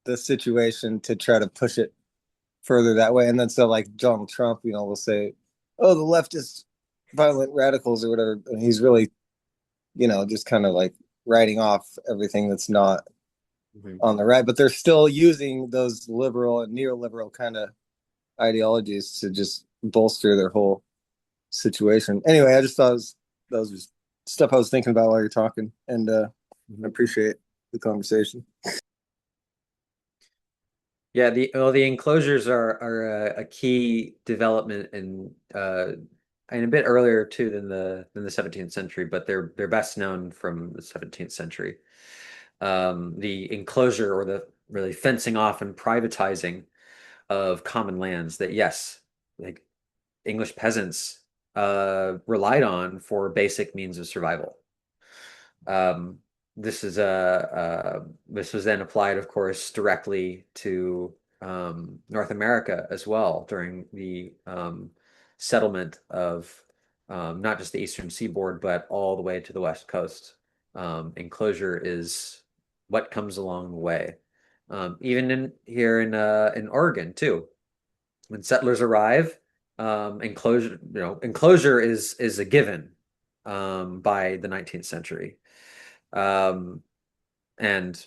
the situation to try to push it further that way. And then so like Donald Trump, will say, oh, the leftist violent radicals or whatever, and he's really, just kind of like writing off everything that's not on the right, but they're still using those liberal and neoliberal kind of ideologies to just bolster their whole situation. Anyway, I just thought that was just stuff I was thinking about while you're talking, and I appreciate the conversation. Yeah, the enclosures are a key development in and a bit earlier too than the 17th century, but they're best known from the 17th century. The enclosure or the really fencing off and privatizing of common lands that, yes, like English peasants relied on for basic means of survival. Um, this was then applied, of course, directly to North America as well during the settlement of not just the eastern seaboard, but all the way to the west coast. Enclosure is what comes along the way. Even in Oregon too, when settlers arrive, enclosure is a given by the 19th century. Um, and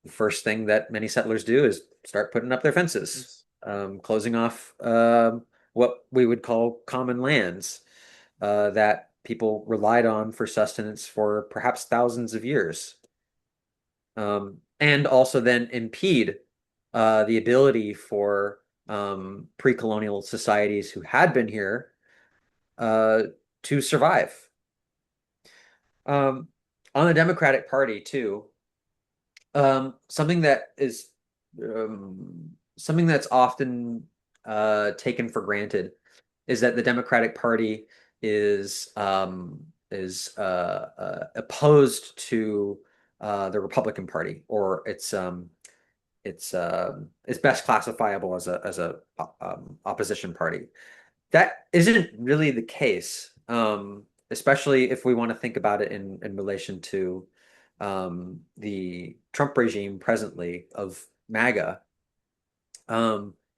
the first thing that many settlers do is start putting up their fences, closing off what we would call common lands that people relied on for sustenance for perhaps thousands of years. And also then impede the ability for pre-colonial societies who had been here to survive. On the Democratic Party too, something that's often taken for granted is that the Democratic Party is opposed to the Republican Party, or it's best classifiable as a opposition party. That isn't really the case, especially if we want to think about it in relation to the Trump regime presently of MAGA.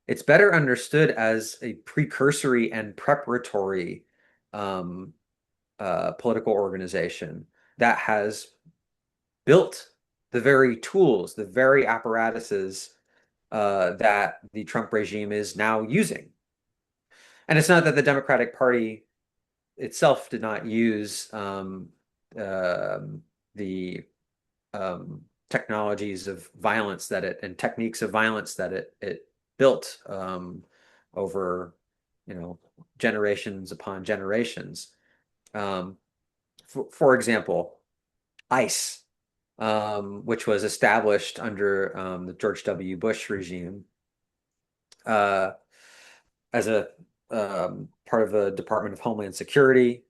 It's better understood as a precursory and preparatory political organization that has built the very tools, the very apparatuses that the Trump regime is now using. And it's not that the Democratic Party itself did not use the technologies of violence and techniques of violence that it built over, generations upon generations. For example, ICE, which was established under the George W. Bush regime as a part of the Department of Homeland Security.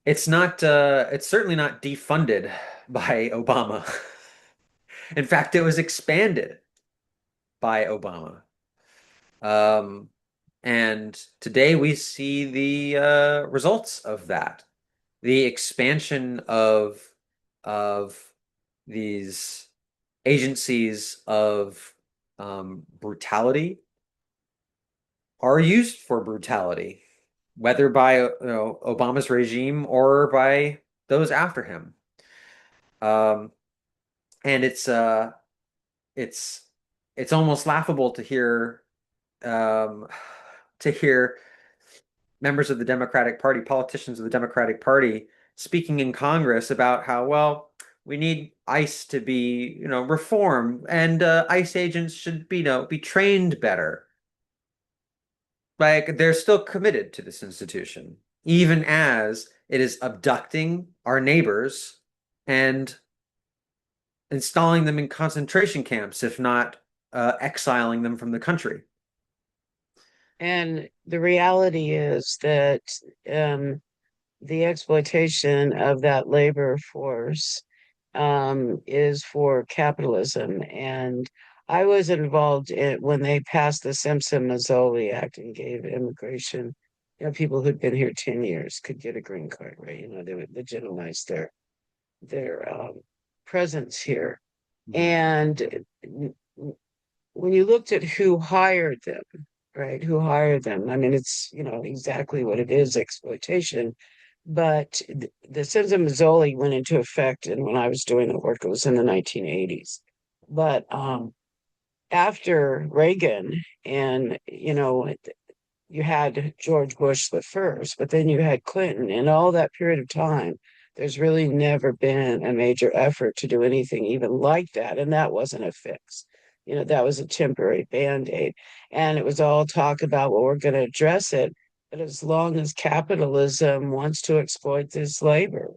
It's certainly not defunded by Obama. In fact, it was expanded by Obama. And today we see the results of that. The expansion of these agencies of brutality are used for brutality, whether by Obama's regime or by those after him. And it's almost laughable to hear members of the Democratic Party, politicians of the Democratic Party, speaking in Congress about how, well, we need ICE to be reformed, and ICE agents should be trained better. Like, they're still committed to this institution, even as it is abducting our neighbors and installing them in concentration camps, if not exiling them from the country. And the reality is that the exploitation of that labor force is for capitalism. And I was involved in when they passed the Simpson-Mazzoli Act and gave immigration, people who'd been here 10 years could get a green card, right? They would legitimize their presence here. And when you looked at who hired them, right? Who hired them? I mean, it's exactly what it is, exploitation. But the Simpson-Mazzoli went into effect, and when I was doing the work, it was in the 1980s. But after Reagan, and you had George Bush the first, but then you had Clinton, and all that period of time, there's really never been a major effort to do anything even like that, and that wasn't a fix. That was a temporary Band-Aid, and it was all talk about, well, we're going to address it. But as long as capitalism wants to exploit this labor,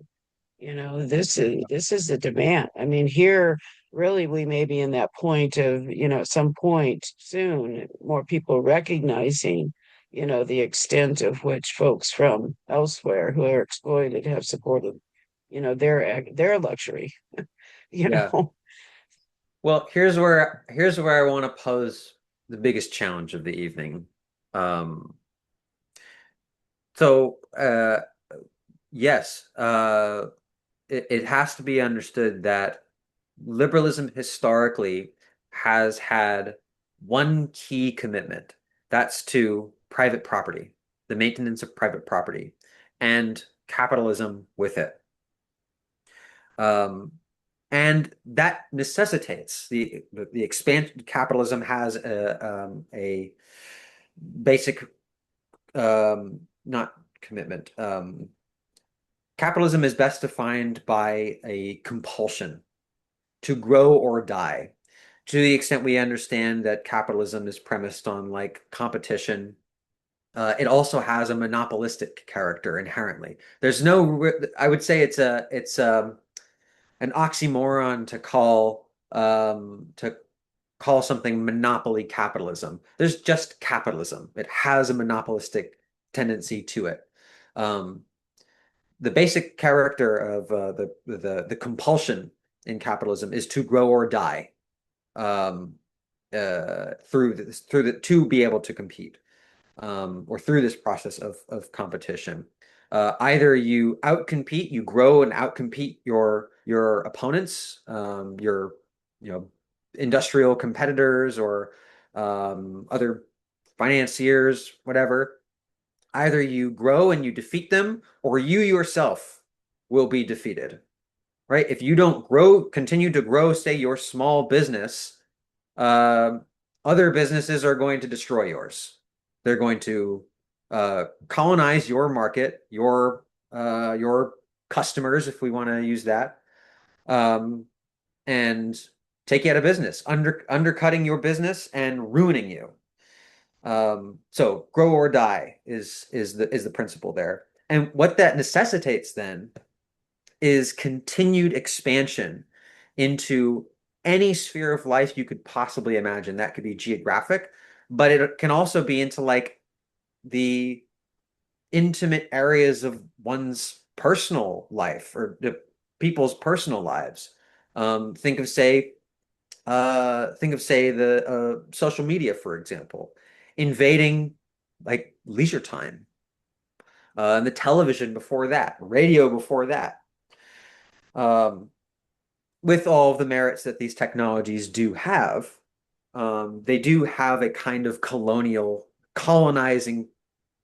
this is the demand. I mean, here really we may be in that point of, at some point soon, more people recognizing, the extent of which folks from elsewhere who are exploited have supported, their luxury, you Yeah. know. Well, here's where I want to pose the biggest challenge of the evening. Um, so yes, it has to be understood that liberalism historically has had one key commitment. That's to private property, the maintenance of private property, and capitalism with it. Um, and that necessitates the expansion. Capitalism has a basic not commitment. Capitalism is best defined by a compulsion to grow or die. To the extent we understand that capitalism is premised on like competition, it also has a monopolistic character inherently. There's no, I would say it's an oxymoron to call something monopoly capitalism. There's just capitalism. It has a monopolistic tendency to it. Um, the basic character of the compulsion in capitalism is to grow or die um, through the to be able to compete or through this process of competition. Either you outcompete, you grow and outcompete your opponents, your industrial competitors or other financiers, whatever. Either you grow and you defeat them, or you yourself will be defeated. Right? If you don't grow, continue to grow, say your small business, uh, other businesses are going to destroy yours. They're going to colonize your market, your customers, if we want to use that, um, and take you out of business, undercutting your business and ruining you. So grow or die is the principle there. And what that necessitates then is continued expansion into any sphere of life you could possibly imagine. That could be geographic, but it can also be into like the intimate areas of one's personal life or the people's personal lives. Think of say the social media, for example, invading like leisure time, and the television before that, radio before that. Um, with all of the merits that these technologies do have, they do have a kind of colonizing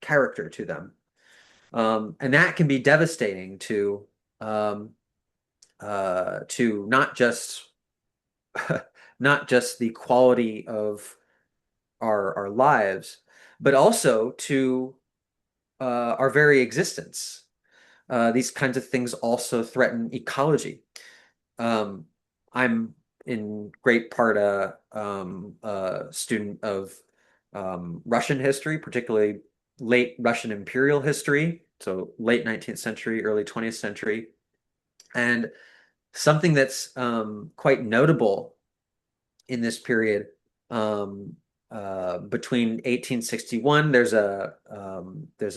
character to them. And that can be devastating um, to not just the quality of our lives, but also to our very existence. These kinds of things also threaten ecology. Um, I'm in great part a student of Russian history, particularly late Russian imperial history, so late 19th century, early 20th century. And something that's quite notable in this period between 1861, there's a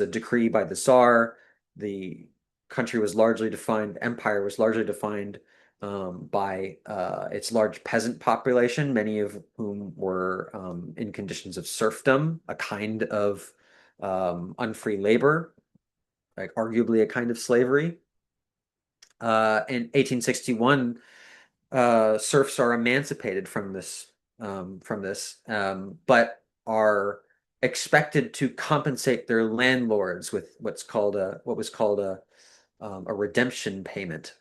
decree by the Tsar. The country was largely defined, empire was largely defined by its large peasant population, many of whom were in conditions of serfdom, a kind of unfree labor, like arguably a kind of slavery. In 1861, serfs are emancipated from this, but are expected to compensate their landlords with what was called a redemption payment.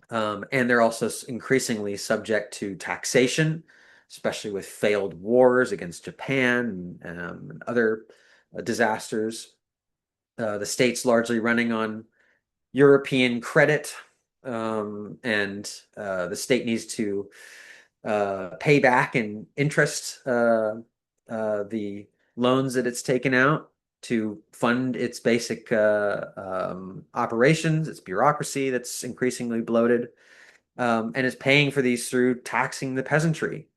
And they're also increasingly subject to taxation, especially with failed wars against Japan and other disasters. The state's largely running on European credit, and the state needs to pay back in interest the loans that it's taken out. to fund its basic operations, its bureaucracy that's increasingly bloated, and is paying for these through taxing the peasantry.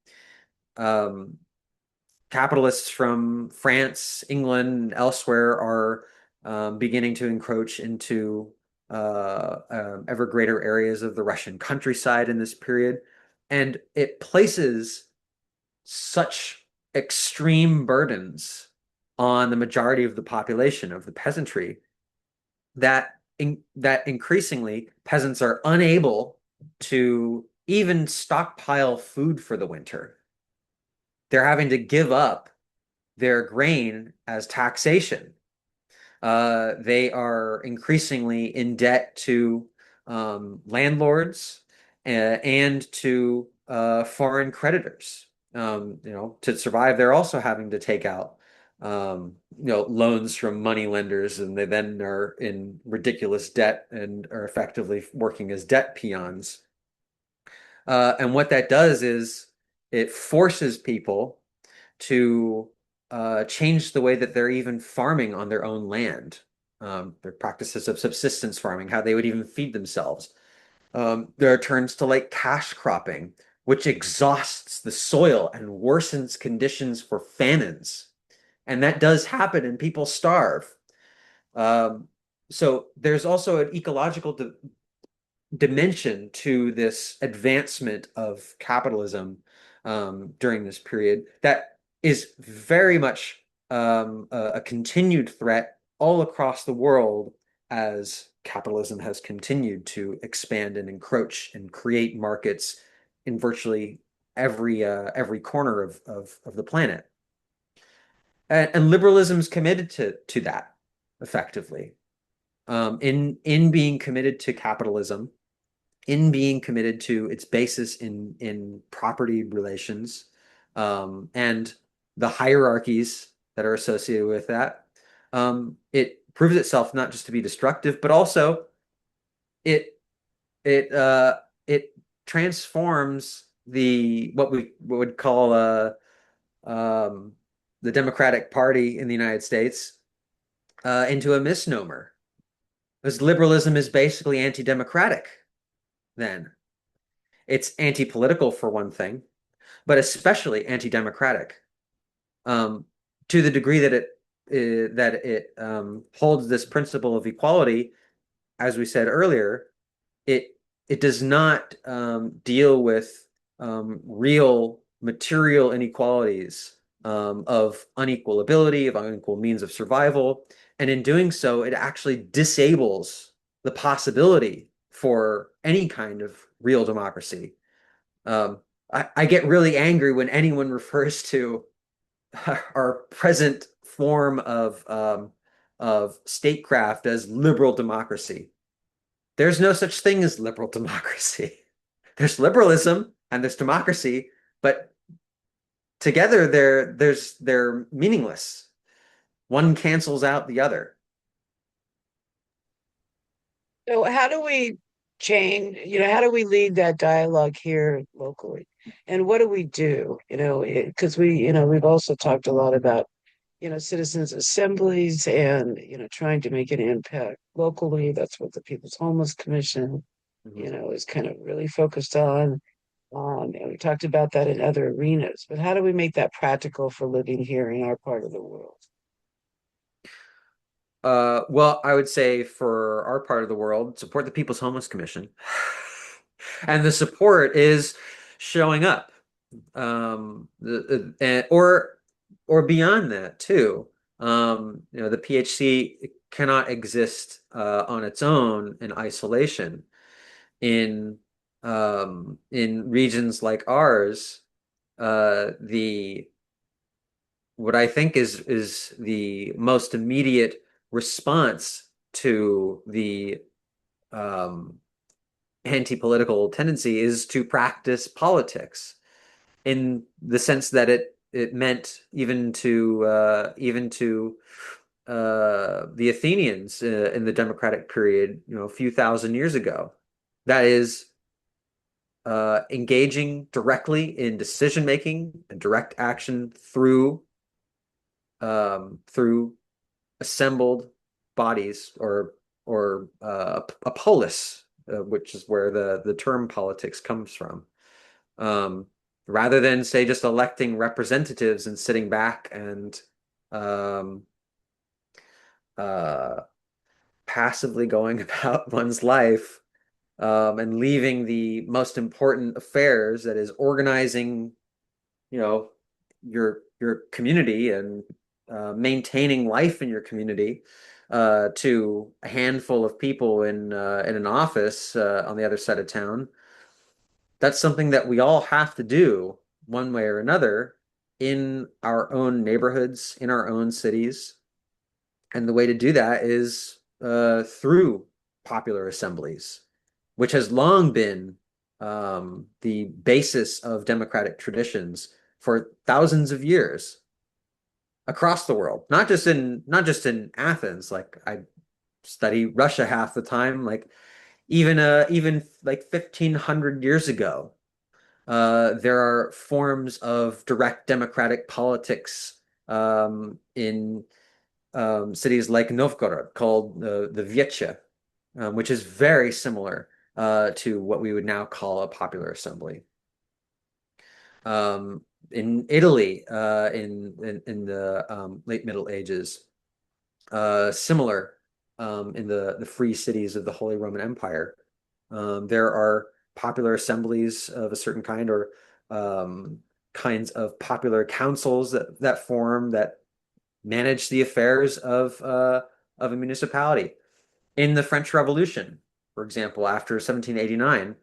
Capitalists from France, England, and elsewhere are beginning to encroach into ever greater areas of the Russian countryside in this period. And it places such extreme burdens on the majority of the population, of the peasantry, that increasingly peasants are unable to even stockpile food for the winter. They're having to give up their grain as taxation. They are increasingly in debt to landlords and to foreign creditors. To survive, they're also having to take out loans from money lenders, and they then are in ridiculous debt and are effectively working as debt peons. And what that does is it forces people to change the way that they're even farming on their own land. Their practices of subsistence farming, how they would even feed themselves. There are turns to like cash cropping, which exhausts the soil and worsens conditions for famines. And that does happen, and people starve. So there's also an ecological dimension to this advancement of capitalism during this period that is very much a continued threat all across the world as capitalism has continued to expand and encroach and create markets in virtually every corner of the planet. And liberalism is committed to that effectively. In being committed to capitalism, in being committed to its basis in property relations, and the hierarchies that are associated with that, it proves itself not just to be destructive, but also it transforms what we would call the Democratic Party in the United States into a misnomer. Because liberalism is basically anti-democratic then. It's anti-political for one thing, but especially anti-democratic, to the degree that it holds this principle of equality. As we said earlier, it does not deal with real material inequalities of unequal ability, of unequal means of survival. And in doing so, it actually disables the possibility for any kind of real democracy. I get really angry when anyone refers to our present form of statecraft as liberal democracy. There's no such thing as liberal democracy. There's liberalism and there's democracy, but together they're meaningless. One cancels out the other. So how do we change, how do we lead that dialogue here locally? And what do we do? Because we've also talked a lot about, citizens assemblies and, trying to make an impact locally. That's what the People's Homeless Commission, is kind of really focused on. And we talked about that in other arenas, but how do we make that practical for living here in our part of the world? Well, I would say for our part of the world, support the People's Homeless Commission. And the support is showing up. Or beyond that too. The PHC cannot exist on its own in isolation. In regions like ours, what I think is the most immediate response to the anti-political tendency is to practice politics, in the sense that it meant even to the Athenians in the democratic period, a few thousand years ago. That is engaging directly in decision making and direct action through assembled bodies, or a polis, which is where the term politics comes from. Rather than, say, just electing representatives and sitting back and um, uh, passively going about one's life, and leaving the most important affairs, that is organizing, you know, your community and maintaining life in your community, to a handful of people in an office on the other side of town. That's something that we all have to do one way or another in our own neighborhoods, in our own cities. And the way to do that is through popular assemblies, which has long been the basis of democratic traditions for thousands of years across the world. Not just in Athens. Like, I study Russia half the time. Like, even like 1500 years ago, there are forms of direct democratic politics in cities like Novgorod, called the Vietche, which is very similar to what we would now call a popular assembly. In Italy, in the late Middle Ages, similar, in the free cities of the Holy Roman Empire, there are popular assemblies of a certain kind, or kinds of popular councils that form, that manage the affairs of a municipality. In the French Revolution, for example, after 1789,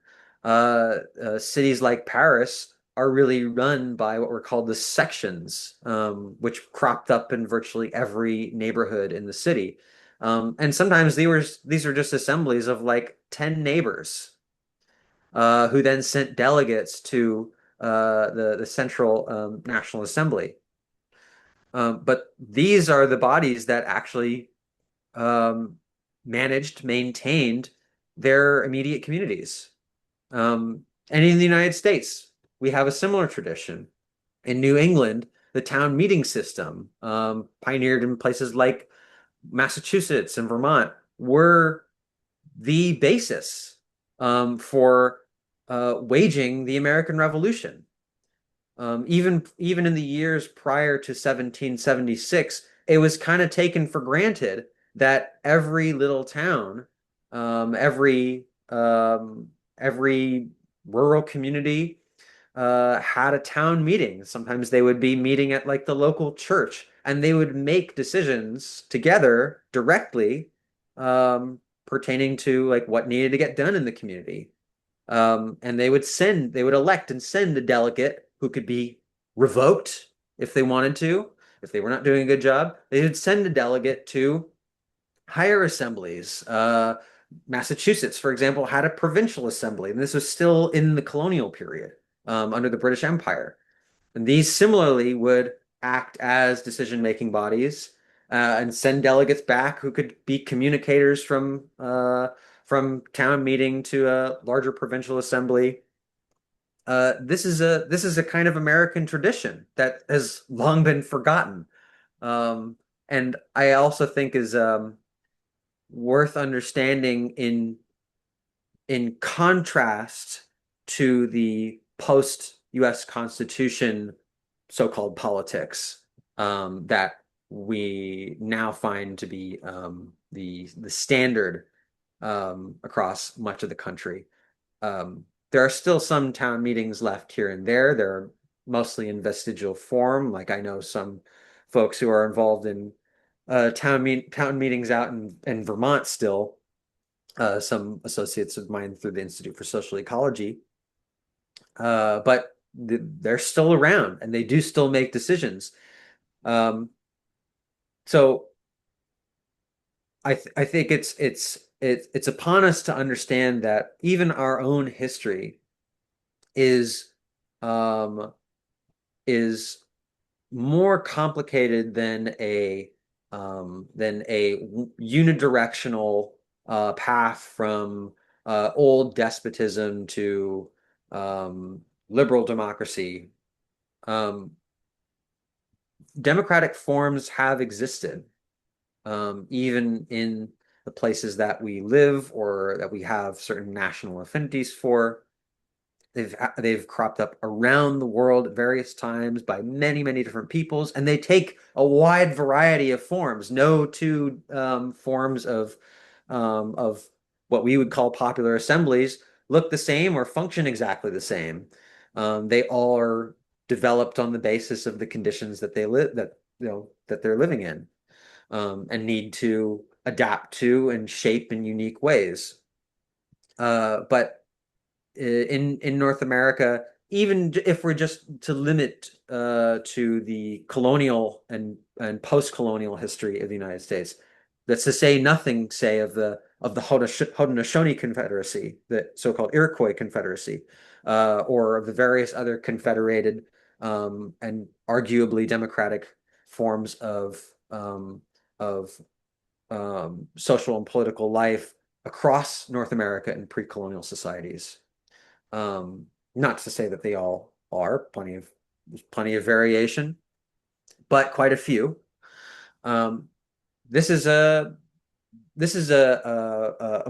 cities like Paris are really run by what were called the sections, which cropped up in virtually every neighborhood in the city. And sometimes these were just assemblies of like 10 neighbors, who then sent delegates to the Central National Assembly. But these are the bodies that actually um, managed, maintained their immediate communities. And in the United States, we have a similar tradition. In New England, the town meeting system, pioneered in places like Massachusetts and Vermont, were the basis for waging the American Revolution. Even in the years prior to 1776, it was kind of taken for granted that every little town, um, every every rural community had a town meeting. Sometimes they would be meeting at like the local church, and they would make decisions together directly, pertaining to like what needed to get done in the community. And they would elect and send a delegate who could be revoked if they wanted to. If they were not doing a good job, they would send a delegate to higher assemblies. Massachusetts, for example, had a provincial assembly, and this was still in the colonial period, under the British Empire. And these similarly would act as decision-making bodies, and send delegates back who could be communicators from town meeting to a larger provincial assembly. This is a kind of American tradition that has long been forgotten, and I also think is worth understanding in contrast to the post-U.S. Constitution so-called politics, that we now find to be the standard across much of the country. There are still some town meetings left here and there. They're mostly in vestigial form. Like, I know some folks who are involved in town meetings out in Vermont still. Some associates of mine through the Institute for Social Ecology. But they're still around, and they do still make decisions. So I think it's upon us to understand that even our own history is um, is more complicated than a unidirectional path from old despotism to liberal democracy. Um, Democratic forms have existed. even in the places that we live or that we have certain national affinities for. They've cropped up around the world at various times by many, many different peoples, and they take a wide variety of forms. No two forms of what we would call popular assemblies look the same or function exactly the same. They all are developed on the basis of the conditions that they live that they're living in, and need to adapt to and shape in unique ways. But in North America, even if we're just to limit to the colonial and post-colonial history of the United States, that's to say nothing, say, of the Haudenosaunee Confederacy, the so-called Iroquois Confederacy, or of the various other confederated and arguably democratic forms of social and political life across North America and pre-colonial societies. Not to say that they all are, there's plenty of variation, but quite a few. This is a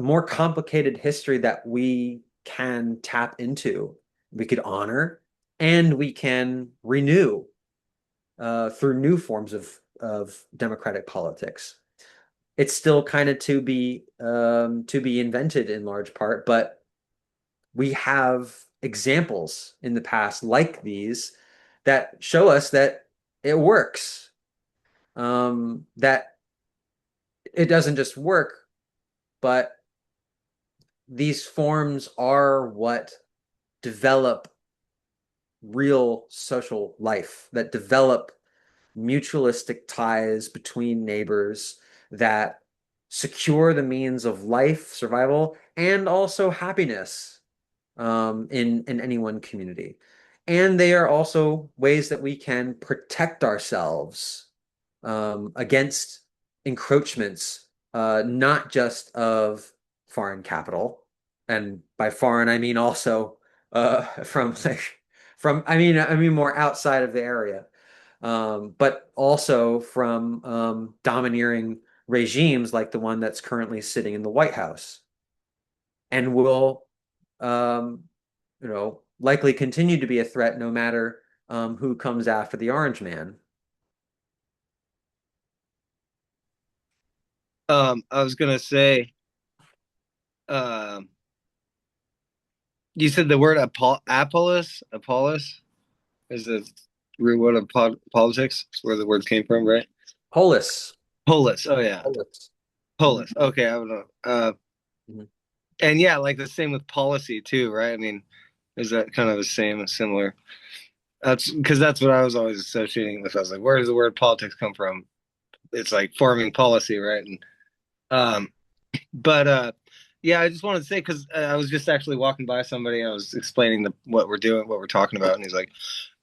more complicated history that we can tap into, we could honor, and we can renew through new forms of democratic politics. It's still kind of to be invented in large part, but we have examples in the past like these that show us that it works. That it doesn't just work, but these forms are what develop real social life, that develop mutualistic ties between neighbors, that secure the means of life, survival, and also happiness in any one community. And they are also ways that we can protect ourselves against encroachments, not just of foreign capital, and by foreign I mean also I mean more outside of the area, but also from domineering regimes like the one that's currently sitting in the White House, and will likely continue to be a threat no matter who comes after the Orange Man. I was gonna say, you said the word Apollos is the root word of politics. It's where the word came from, right? Polis. Polis. Oh yeah, Polis. polis. Okay, I don't know. Mhm. And yeah, like the same with policy too, right? I mean, is that kind of the same, similar? That's because that's what I was always associating with. I was like, where does the word politics come from? It's like forming policy, right? And um, but yeah, I just wanted to say because I was just actually walking by somebody and I was explaining what we're doing, what we're talking about, and he's like,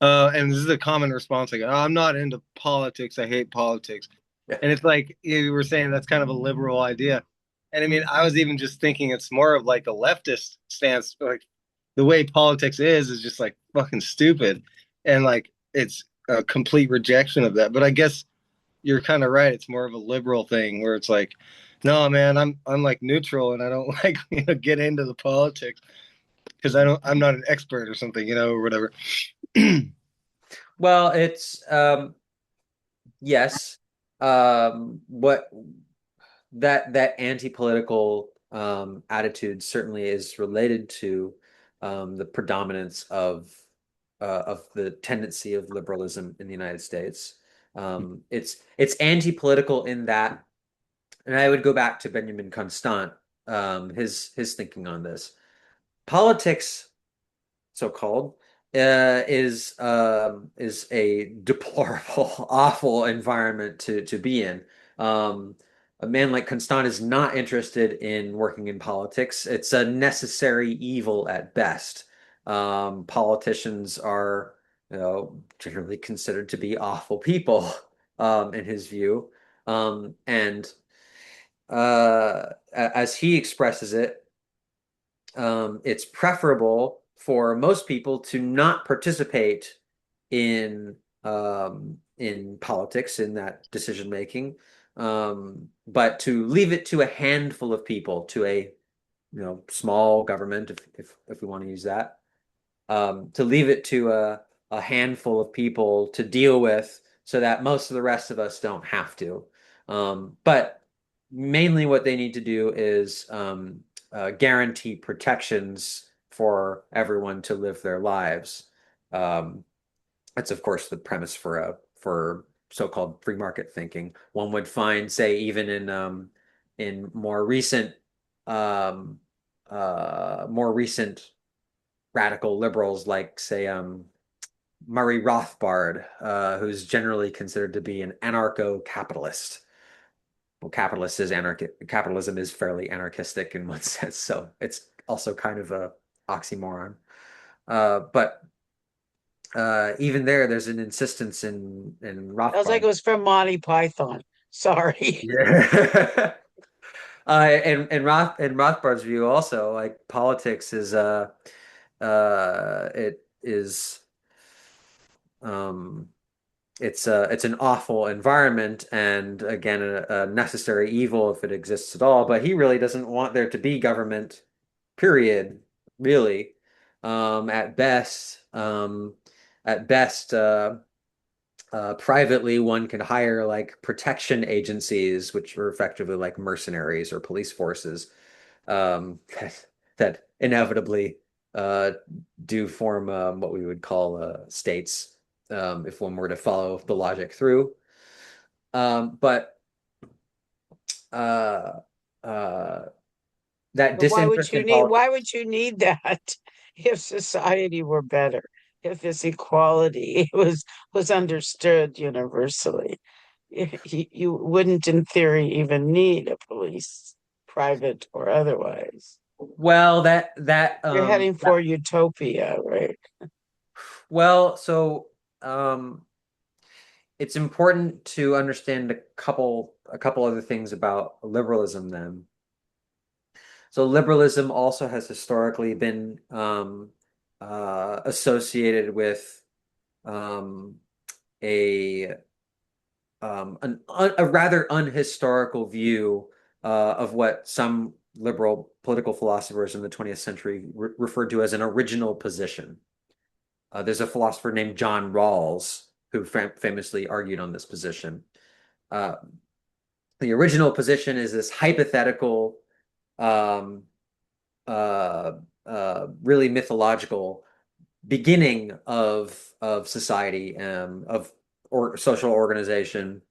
and this is a common response, like, oh, I'm not into politics, I hate politics. Yeah. And it's like you were saying that's kind of a liberal idea. And I mean, I was even just thinking it's more of like a leftist stance, like the way politics is just like fucking stupid. And like it's a complete rejection of that. But I guess you're kind of right. It's more of a liberal thing where it's like, no, man, I'm like neutral and I don't like get into the politics because I'm not an expert or something, or whatever. Well, it's yes. What that anti-political attitude certainly is related to the predominance of the tendency of liberalism in the United States. It's anti-political in that, and I would go back to Benjamin Constant, his thinking on this. Politics, so-called, is a deplorable, awful environment to be in. A man like Constant is not interested in working in politics. It's a necessary evil at best. Politicians are, generally considered to be awful people, in his view. And as he expresses it, it's preferable for most people to not participate in politics, in that decision making, But to leave it to a handful of people, to a small government, if we want to use that, to leave it to a handful of people to deal with, so that most of the rest of us don't have to. But mainly, what they need to do is guarantee protections for everyone to live their lives. That's of course the premise for so-called free market thinking. One would find, say, even in more recent radical liberals, like, say, Murray Rothbard, who's generally considered to be an anarcho-capitalist. Well, capitalism is fairly anarchistic in one sense, so it's also kind of a oxymoron. But even there's an insistence in Sounds like it Rothbard. was from Monty Python. Sorry. Yeah. In Rothbard's view, also, like, politics is it is um it's an awful environment, and again, a necessary evil if it exists at all. But he really doesn't want there to be government, period, really. At best, privately, one could hire like protection agencies, which are effectively like mercenaries or police forces, that inevitably uh, do form what we would call states, if one were to follow the logic through. But uh, uh, that But disinterest in politics. why would you need that if society were better? If this equality was understood universally? You wouldn't, in theory, even need a police, private or otherwise. Well, that You're heading for utopia, right? well, so um, it's important to understand a couple other things about liberalism then. So liberalism also has historically been associated with um, a a rather unhistorical view of what some liberal political philosophers in the 20th century referred to as an original position. There's a philosopher named John Rawls who famously argued on this position. Uh, the original position is this hypothetical, um, uh, really mythological beginning of society, of or social organization.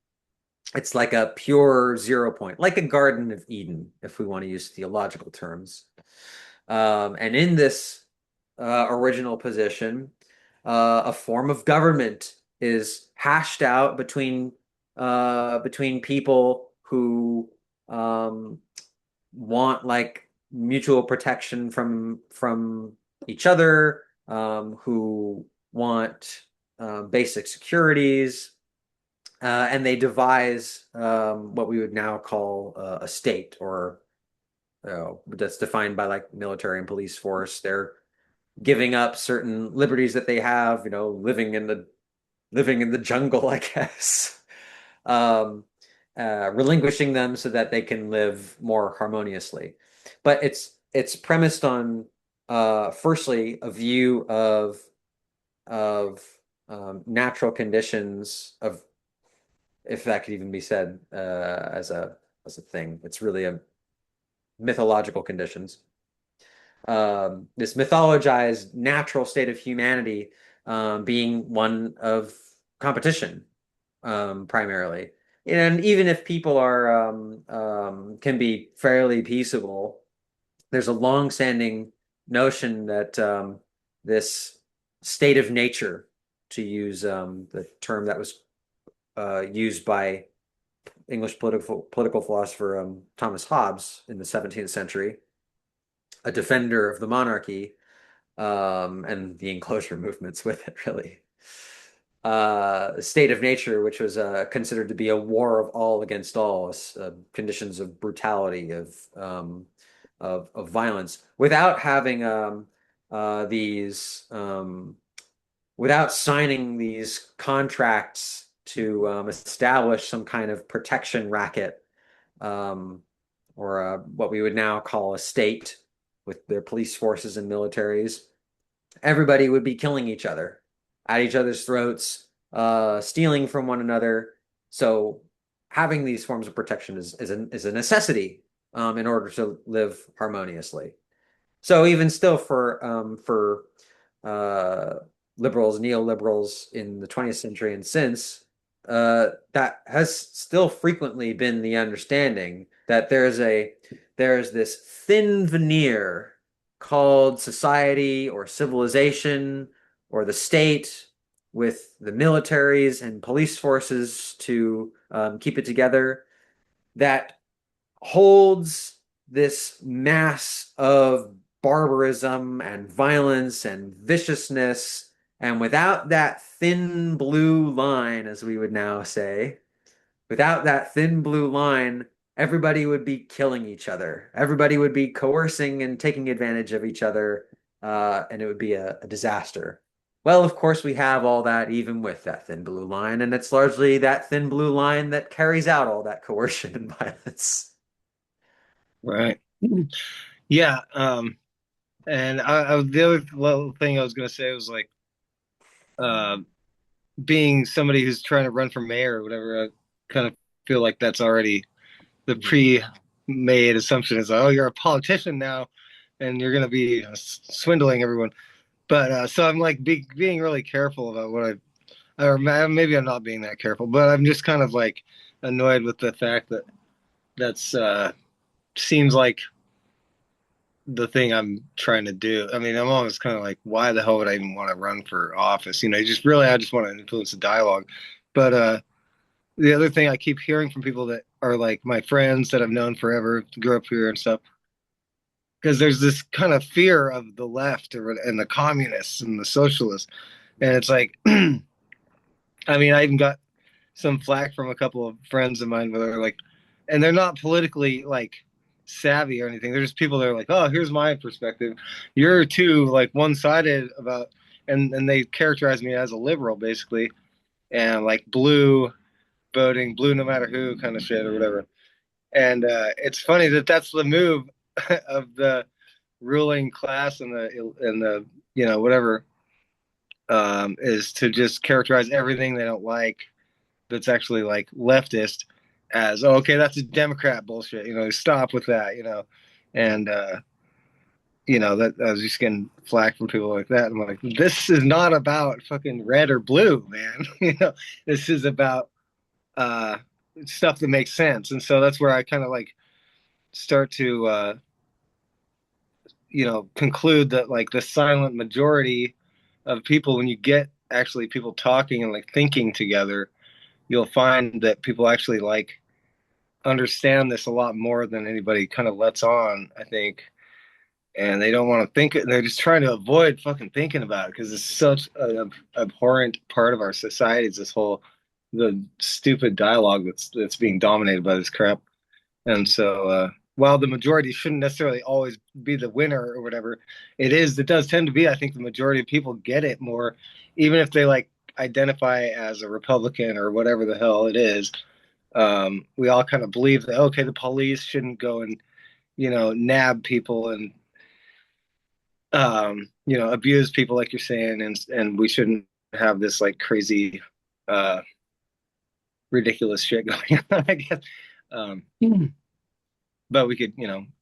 It's like a pure 0 point, like a Garden of Eden, if we want to use theological terms. And in this original position, a form of government is hashed out between people who want like mutual protection from each other, who want basic securities, and they devise what we would now call a state, or that's defined by like military and police force. They're giving up certain liberties that they have, living in the jungle, I guess, um, relinquishing them so that they can live more harmoniously. But it's premised on firstly a view of natural conditions, of, if that could even be said as a thing. It's really a mythological conditions. This mythologized natural state of humanity being one of competition, primarily. And even if people can be fairly peaceable, there's a long-standing notion that this state of nature, to use the term that was used by English political philosopher Thomas Hobbes in the 17th century, a defender of the monarchy, and the enclosure movements with it, really. State of nature, which was considered to be a war of all against all, conditions of brutality, of violence, without having these without signing these contracts to establish some kind of protection racket, or what we would now call a state with their police forces and militaries, everybody would be killing each other, at each other's throats, stealing from one another. So having these forms of protection is a necessity in order to live harmoniously. So even still for liberals, neoliberals in the 20th century and since, that has still frequently been the understanding that there's this thin veneer called society or civilization or the state, with the militaries and police forces to keep it together, that holds this mass of barbarism and violence and viciousness. And without that thin blue line, as we would now say, without that thin blue line, everybody would be killing each other. Everybody would be coercing and taking advantage of each other, and it would be a disaster. Well, of course, we have all that even with that thin blue line, and it's largely that thin blue line that carries out all that coercion and violence. Right. Yeah. And the other little thing I was going to say was like, being somebody who's trying to run for mayor or whatever, I kind of feel like that's already the pre-made assumption is, oh, you're a politician now and you're going to be swindling everyone. But so I'm like being really careful about what or maybe I'm not being that careful, but I'm just kind of like annoyed with the fact that that's seems like the thing I'm trying to do. I mean, I'm always kind of like, why the hell would I even want to run for office? I just want to influence the dialogue. But the other thing I keep hearing from people that are like my friends that I've known forever, grew up here and stuff, because there's this kind of fear of the left and the communists and the socialists. And it's like, I mean, I even got some flack from a couple of friends of mine where they're like, and they're not politically like savvy or anything. They're just people that are like, oh, here's my perspective. You're too like one-sided about, and they characterize me as a liberal basically, and like blue voting, blue no matter who kind of shit or whatever. And it's funny that that's the move of the ruling class and the whatever, is to just characterize everything they don't like that's actually like leftist as, oh, okay, that's a Democrat bullshit, stop with that, and that I was just getting flack from people like that. I'm like, this is not about fucking red or blue, man. This is about stuff that makes sense. And so that's where I kind of like start to conclude that like the silent majority of people, when you get actually people talking and like thinking together, you'll find that people actually like understand this a lot more than anybody kind of lets on, I think. And they don't want to think it. They're just trying to avoid fucking thinking about it because it's such an abhorrent part of our society. Is the stupid dialogue that's being dominated by this crap. And so, while the majority shouldn't necessarily always be the winner or whatever, it does tend to be. I think the majority of people get it more, even if they like identify as a Republican or whatever the hell it is. We all kind of believe that, okay, the police shouldn't go and, nab people and, abuse people like you're saying. And we shouldn't have this like crazy, ridiculous shit going on, I guess. But we could,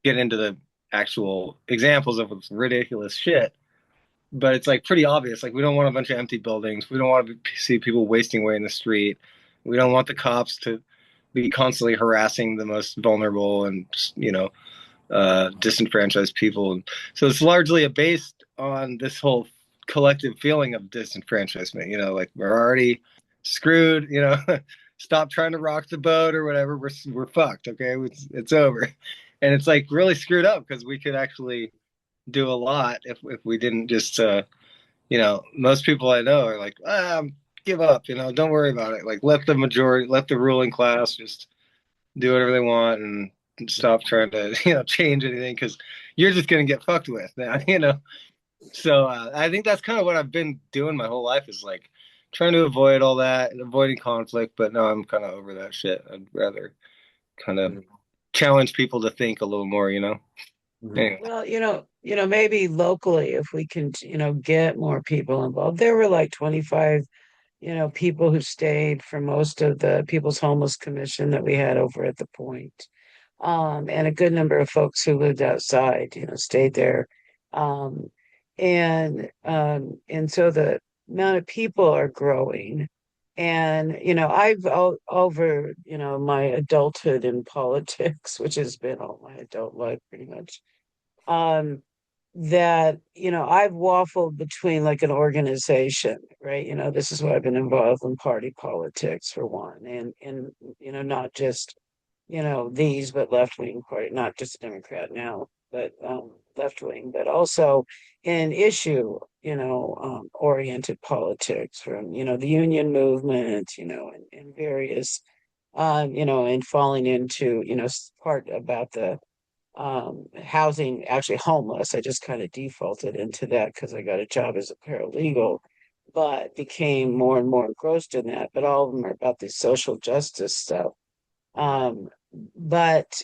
get into the actual examples of ridiculous shit. But it's like pretty obvious. Like, we don't want a bunch of empty buildings. We don't want to see people wasting away in the street. We don't want the cops to be constantly harassing the most vulnerable and, disenfranchised people. And so it's largely based on this whole collective feeling of disenfranchisement. Like, we're already screwed. Stop trying to rock the boat or whatever. We're fucked. Okay, it's over. And it's like really screwed up because we could actually do a lot if we didn't just most people I know are like, give up, don't worry about it, like let the ruling class just do whatever they want and stop trying to change anything because you're just going to get fucked with now. So I think that's kind of what I've been doing my whole life, is like trying to avoid all that and avoiding conflict, but no, I'm kind of over that shit. I'd rather kind of challenge people to think a little more, Anyway. Well, maybe locally, if we can, get more people involved. There were like 25, people who stayed for most of the People's Homeless Commission that we had over at the Point. And a good number of folks who lived outside, stayed there. Um, and so the amount of people are growing. And, over, my adulthood in politics, which has been all my adult life pretty much, um, that, I've waffled between like an organization, right? This is why I've been involved in party politics for one, and not just, these, but left wing party, not just a Democrat now, but left wing, but also in issue, oriented politics from, the union movement, and various, and falling into, part about the housing, actually homeless. I just kind of defaulted into that because I got a job as a paralegal, but became more and more engrossed in that. But all of them are about the social justice stuff. But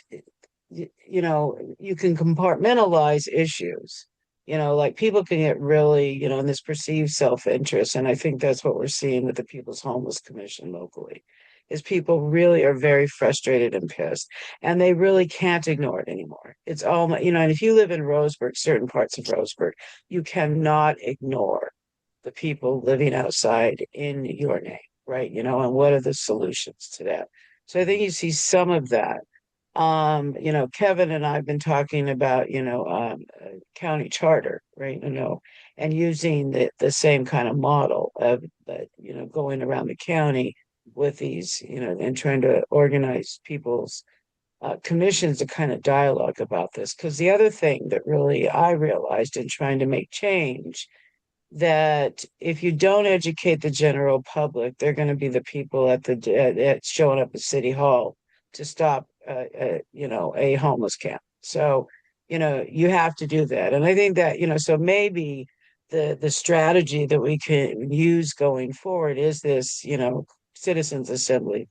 you can compartmentalize issues. Like people can get really, in this perceived self-interest. And I think that's what we're seeing with the People's Homeless Commission locally, is people really are very frustrated and pissed, and they really can't ignore it anymore. It's all, and if you live in Roseburg, certain parts of Roseburg, you cannot ignore the people living outside in your name, right? And what are the solutions to that? So I think you see some of that. Kevin and I have been talking about, county charter, right? And using the same kind of model of, going around the county with these, and trying to organize people's commissions to kind of dialogue about this. Because the other thing that really I realized in trying to make change, that if you don't educate the general public, they're going to be the people at showing up at City Hall to stop, a homeless camp. So, you have to do that, and I think that so maybe the strategy that we can use going forward is this, citizens assembly,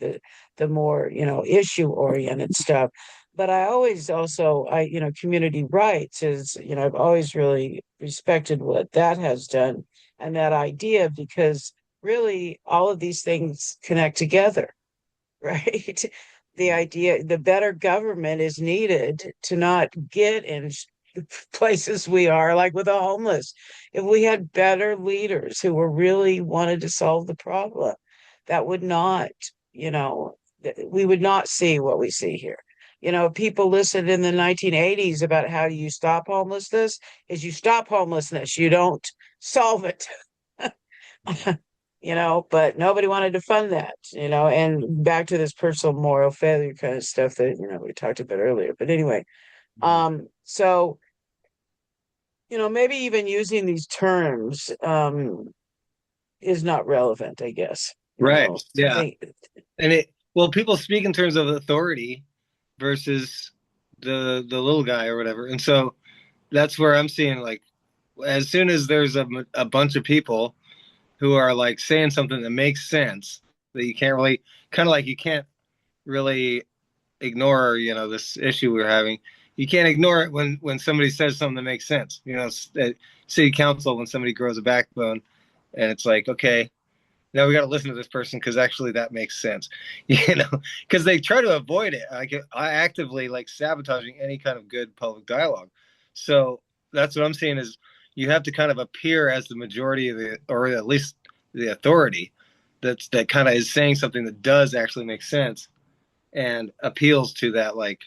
the more issue oriented stuff. But I always also, community rights is, I've always really respected what that has done, and that idea, because really all of these things connect together, right? The idea, the better government is needed to not get in places we are, like with the homeless. If we had better leaders who were really wanted to solve the problem, that would not, we would not see what we see here. People listened in the 1980s about how do you stop homelessness, is you stop homelessness, you don't solve it. But nobody wanted to fund that, and back to this personal moral failure kind of stuff that, we talked about earlier. But anyway, so, maybe even using these terms is not relevant, I guess. Right. Yeah. I And people speak in terms of authority versus the little guy or whatever. And so that's where I'm seeing, like, as soon as there's a bunch of people who are like saying something that makes sense, that you can't really, kind of like you can't really ignore, this issue we're having. You can't ignore it when somebody says something that makes sense. At city council, when somebody grows a backbone, and it's like, okay, now we got to listen to this person because actually that makes sense, because they try to avoid it. I actively like sabotaging any kind of good public dialogue. So that's what I'm saying is you have to kind of appear as the majority of or at least the authority that kind of is saying something that does actually make sense and appeals to that like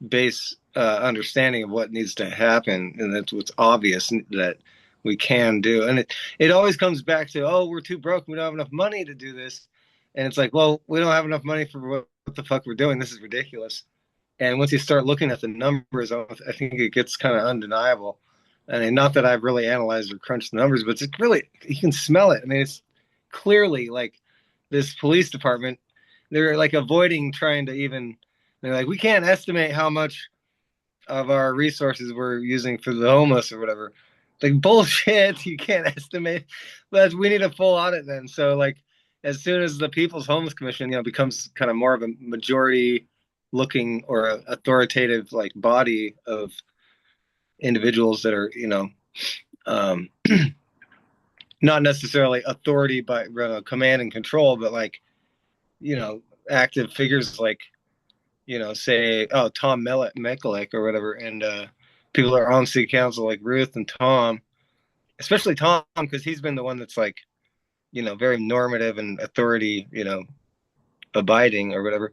base understanding of what needs to happen, and that's what's obvious that we can do. And it always comes back to, oh, we're too broke, we don't have enough money to do this. And it's like, well, we don't have enough money for what the fuck we're doing. This is ridiculous. And once you start looking at the numbers, I think it gets kind of undeniable. And not that I've really analyzed or crunched the numbers, but it's really, you can smell it. I mean, it's clearly like this police department, they're like avoiding trying to even, they're like, we can't estimate how much of our resources we're using for the homeless or whatever. like bullshit. You can't estimate. But we need a full audit then. So like, as soon as the People's Homeless Commission, becomes kind of more of a majority looking or a authoritative like body of individuals that are, um, not necessarily authority by command and control, but like, active figures like, say, oh, Tom Mekulik or whatever, and people that are on city council like Ruth and Tom, especially Tom, because he's been the one that's like, very normative and authority, abiding or whatever.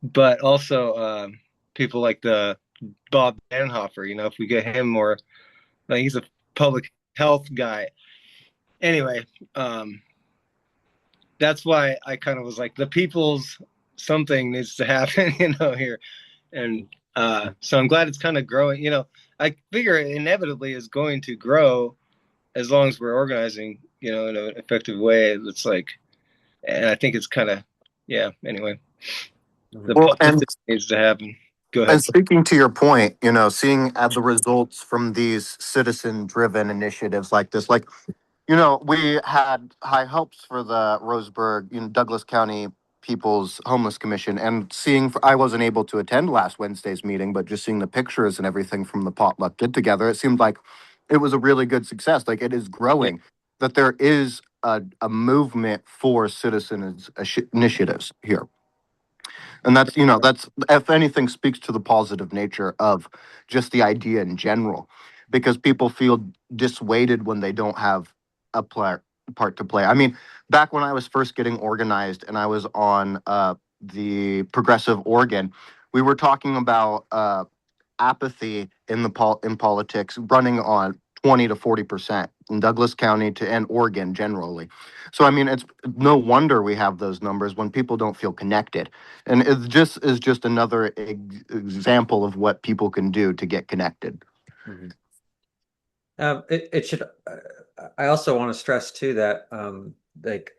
But also people like the Bob Danhofer, if we get him more, like he's a public health guy. Anyway, that's why I kind of was like, the people's something needs to happen, here. And so I'm glad it's kind of growing. I figure it inevitably is going to grow as long as we're organizing, in an effective way. That's like, and I think it's kind of, yeah. Anyway, the Well, and publicity needs to happen. Go ahead. And speaking to your point, seeing the results from these citizen-driven initiatives like this, like, we had high hopes for the Roseburg, Douglas County People's Homeless Commission, and I wasn't able to attend last Wednesday's meeting, but just seeing the pictures and everything from the potluck get together, it seemed like it was a really good success. Like, it is Yeah. growing, that there is a movement for citizens initiatives here. And that's, if anything, speaks to the positive nature of just the idea in general, because people feel dissuaded when they don't have part to play. I mean, back when I was first getting organized and I was on the Progressive Oregon, we were talking about apathy in politics running on 20 to 40% in Douglas County and Oregon generally. So I mean, it's no wonder we have those numbers when people don't feel connected, and it just is just another example of what people can do to get connected. Mhm. It should. I also want to stress too that like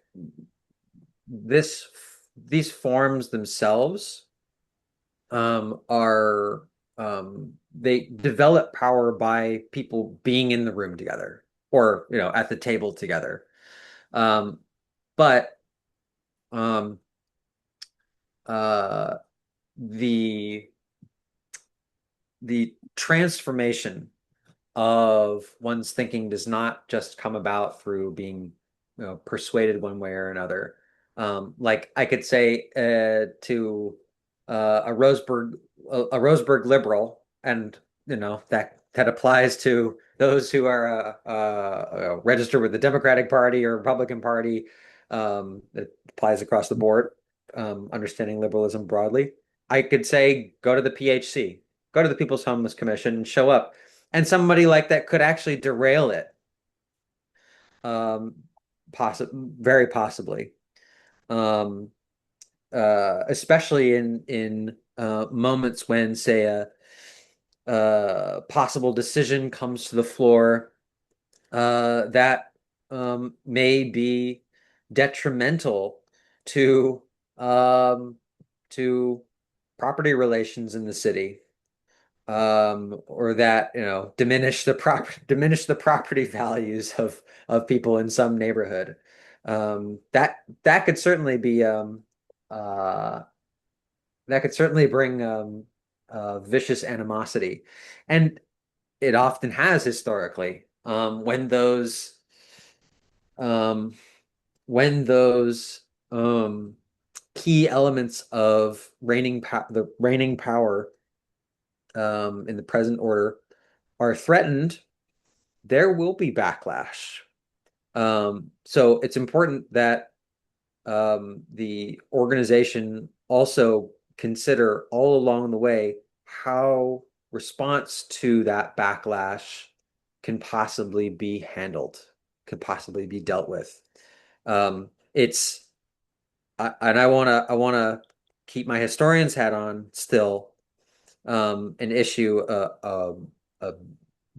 these forms themselves are they develop power by people being in the room together or at the table together. But um, uh, the the transformation of one's thinking does not just come about through being persuaded one way or another. Like I could say to a Roseburg liberal, and that applies to those who are registered with the Democratic Party or Republican Party. It applies across the board, understanding liberalism broadly. I could say go to the PHC, go to the People's Homeless Commission, and show up. And somebody like that could actually derail it, very possibly, especially in moments when, say, a possible decision comes to the floor that may be detrimental to to property relations in the city, or that diminish the property values of people in some neighborhood. That could certainly be uh, that could certainly bring vicious animosity, and it often has historically, um, when those key elements of the reigning power in the present order are threatened, there will be backlash. So it's important that the organization also consider all along the way how response to that backlash can possibly be handled, could possibly be dealt with. It's and I wanna keep my historian's hat on still, and issue a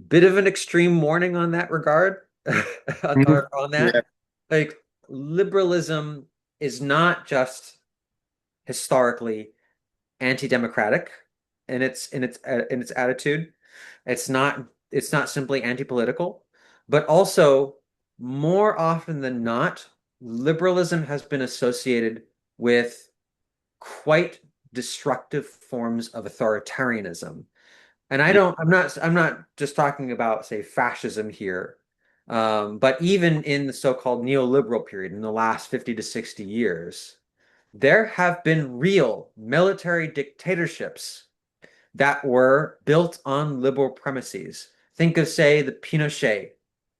bit of an extreme warning on that regard. On that, Yeah. like liberalism is not just historically anti-democratic in its attitude. It's not simply anti-political. but also more often than not, liberalism has been associated with quite destructive forms of authoritarianism. And I'm not just talking about, say, fascism here, but even in the so-called neoliberal period in the last 50 to 60 years, there have been real military dictatorships that were built on liberal premises. Think of, say, the Pinochet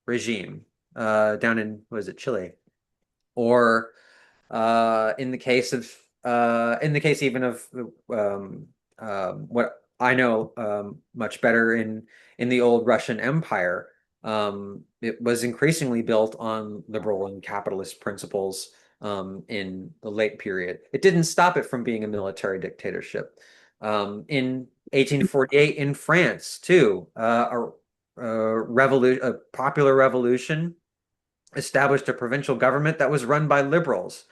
regime down in, was it, Chile? Or in the case even of what I know much better in the old Russian Empire, it was increasingly built on liberal and capitalist principles in the late period. It didn't stop it from being a military dictatorship. In 1848 in France, too, a popular revolution established a provincial government that was run by liberals.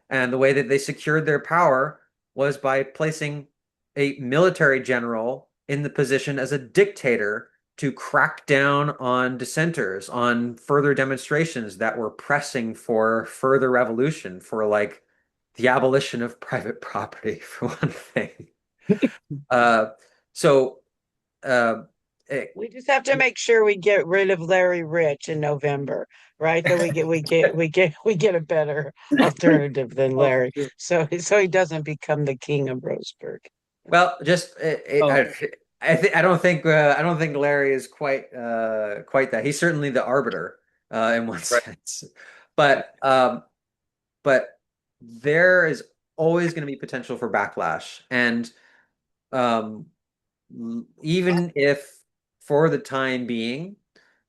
And the way that they secured their power was by placing a military general in the position as a dictator to crack down on dissenters, on further demonstrations that were pressing for further revolution, for like the abolition of private property, for one thing. Uh, so uh, We just have to make sure we get rid of Larry Rich in November, right? That we get a better alternative than Larry, so he doesn't become the king of Roseburg. well, just I don't think Larry is quite that. He's certainly the arbiter in one sense, but but there is always going to be potential for backlash, and um, even if for the time being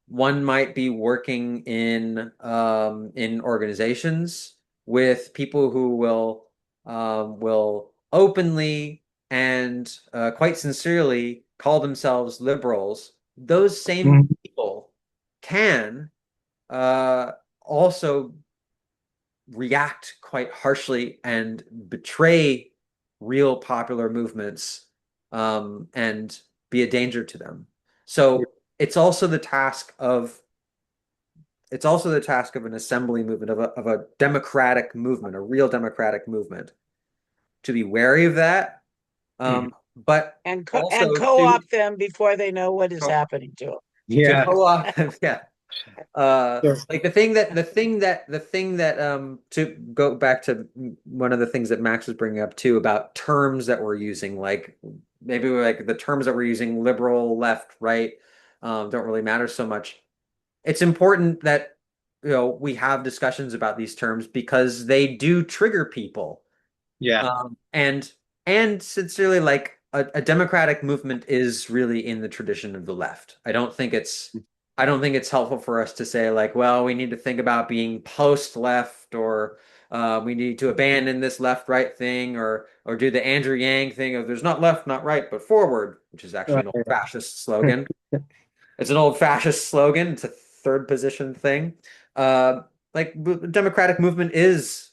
one might be working in organizations with people who will openly and quite sincerely call themselves liberals. Those same people can uh, also react quite harshly and betray real popular movements and be a danger to them. So it's also the task of an assembly movement, of a democratic movement, a real democratic movement, to be wary of that. But And also co-opt them before they know what is happening to them. to co-opt them, yeah. Like the thing that to go back to one of the things that Max was bringing up too about terms that we're using, like maybe like the terms that we're using, liberal, left, right, don't really matter so much. It's important that we have discussions about these terms because they do trigger people. Yeah. And sincerely, like a democratic movement is really in the tradition of the left. I don't think it's helpful for us to say like, well, we need to think about being post-left, or we need to abandon this left-right thing, or do the Andrew Yang thing of there's not left, not right, but forward, which is actually an old fascist slogan. It's an old fascist slogan. It's a third position thing. Like democratic movement is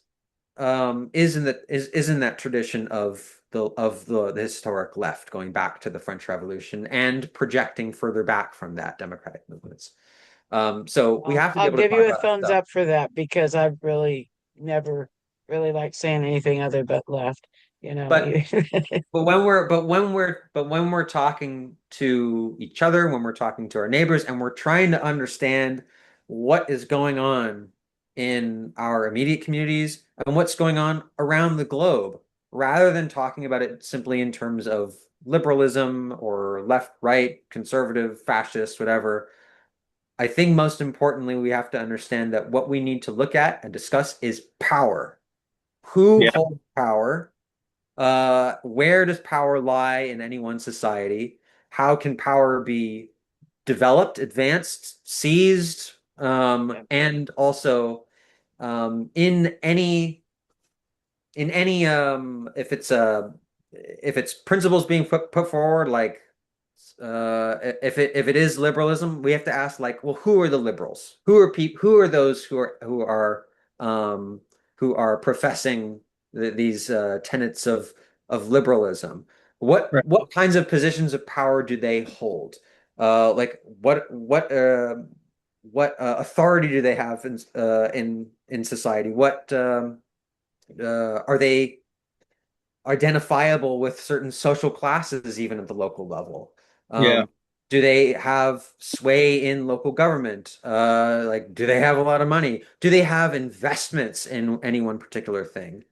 in that tradition of the historic left, going back to the French Revolution and projecting further back from that democratic movements. So we have to be I'll able to give talk you a about that thumbs stuff. up for that because I've really never really liked saying anything other but left, you know. But but when we're talking to each other, when we're talking to our neighbors, and we're trying to understand what is going on in our immediate communities and what's going on around the globe, rather than talking about it simply in terms of liberalism or left, right, conservative, fascist, whatever, I think most importantly, we have to understand that what we need to look at and discuss is power. Who Yeah. holds power? Where does power lie in any one society? How can power be developed, advanced, seized, and also in any if it's principles being put forward, like if it is liberalism, we have to ask like, well, who are the liberals? Who are those um, who are professing these tenets of liberalism? Right. What kinds of positions of power do they hold? Like authority do they have in society? What are they identifiable with certain social classes even at the local level? Yeah. Do they have sway in local government? Like, do they have a lot of money? Do they have investments in any one particular thing?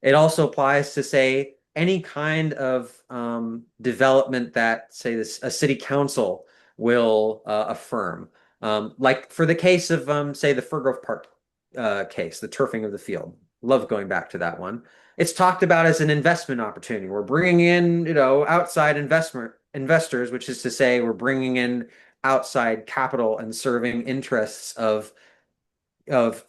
It also applies to, say, any kind of development that, say, a city council will affirm. Like for the case of, say, the Fir Grove Park case, the turfing of the field. Love going back to that one. It's talked about as an investment opportunity. We're bringing in, outside investors, which is to say, we're bringing in outside capital and serving interests of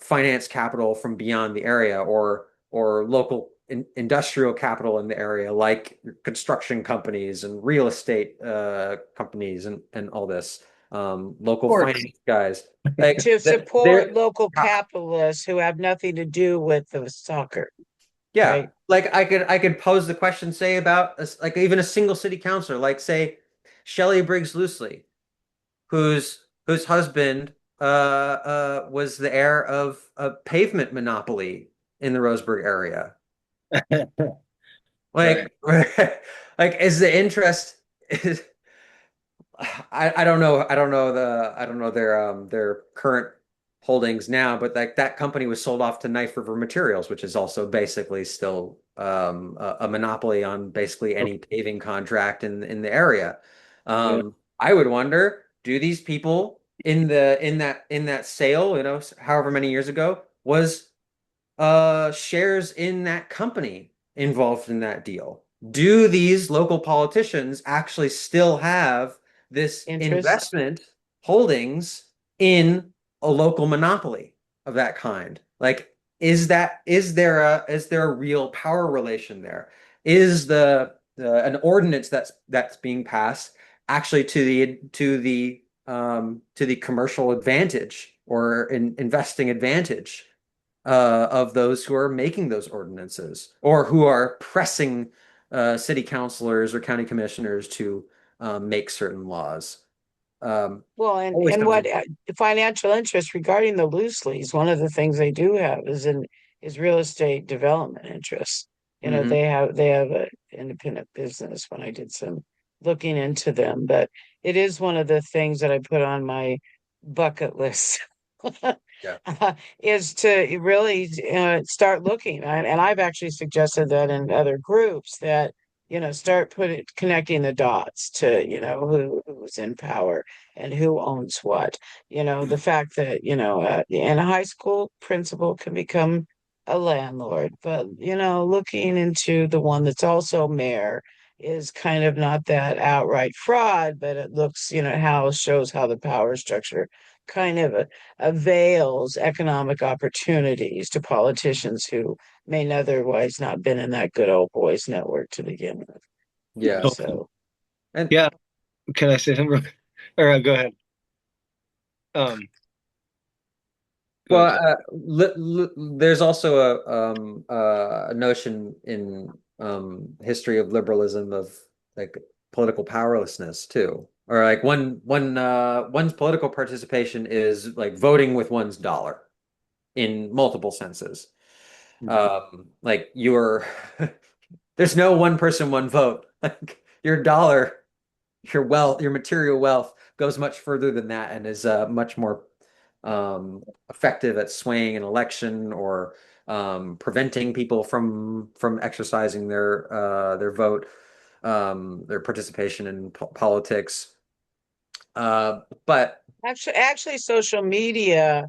finance capital from beyond the area, or local industrial capital in the area, like construction companies and real estate companies and all this, local Sports. finance guys. Like To support they're local capitalists who have nothing to do with the soccer, yeah, right? like I could pose the question, say, about like even a single city councilor, like say Shelley Briggs Loosely, whose husband was the heir of a pavement monopoly in the Roseburg area. Right. Like, like is the interest is, I don't know, I don't know their current holdings now, but like that company was sold off to Knife River Materials, which is also basically still a monopoly on basically any paving contract in the area. Yeah. I would wonder, do these people in that sale, however many years ago, was shares in that company involved in that deal? Do these local politicians actually still have this Interest. investment holdings in a local monopoly of that kind? Like, is there a real power relation there? Is an ordinance that's being passed actually to the commercial advantage or investing advantage of those who are making those ordinances, or who are pressing city councilors or county commissioners to make certain laws? Well, and Always and comes what in. financial interest regarding the loose lease, one of the things they do have is real estate development interests. Mhm. They have an independent business when I did some looking into them, but it is one of the things that I put on my bucket list. Yeah. Is to really start looking. And I've actually suggested that in other groups that, start connecting the dots to, who's in power and who owns what. The fact that, and a high school principal can become a landlord, but, looking into the one that's also mayor is kind of not that outright fraud, but it looks, shows how the power structure kind of avails economic opportunities to politicians who may otherwise not been in that good old boys network to begin with. Yeah. Totally. So And Yeah. Can I say something? Or go ahead. Um, go well, ahead, Jeff. there's also a notion in history of liberalism of like political powerlessness too, or like one's political participation is like voting with one's dollar in multiple senses. Like there's no one person, one vote. Like your dollar, your wealth, your material wealth goes much further than that and is much more effective at swaying an election, or preventing people from exercising their vote, their participation in politics. But actually, social media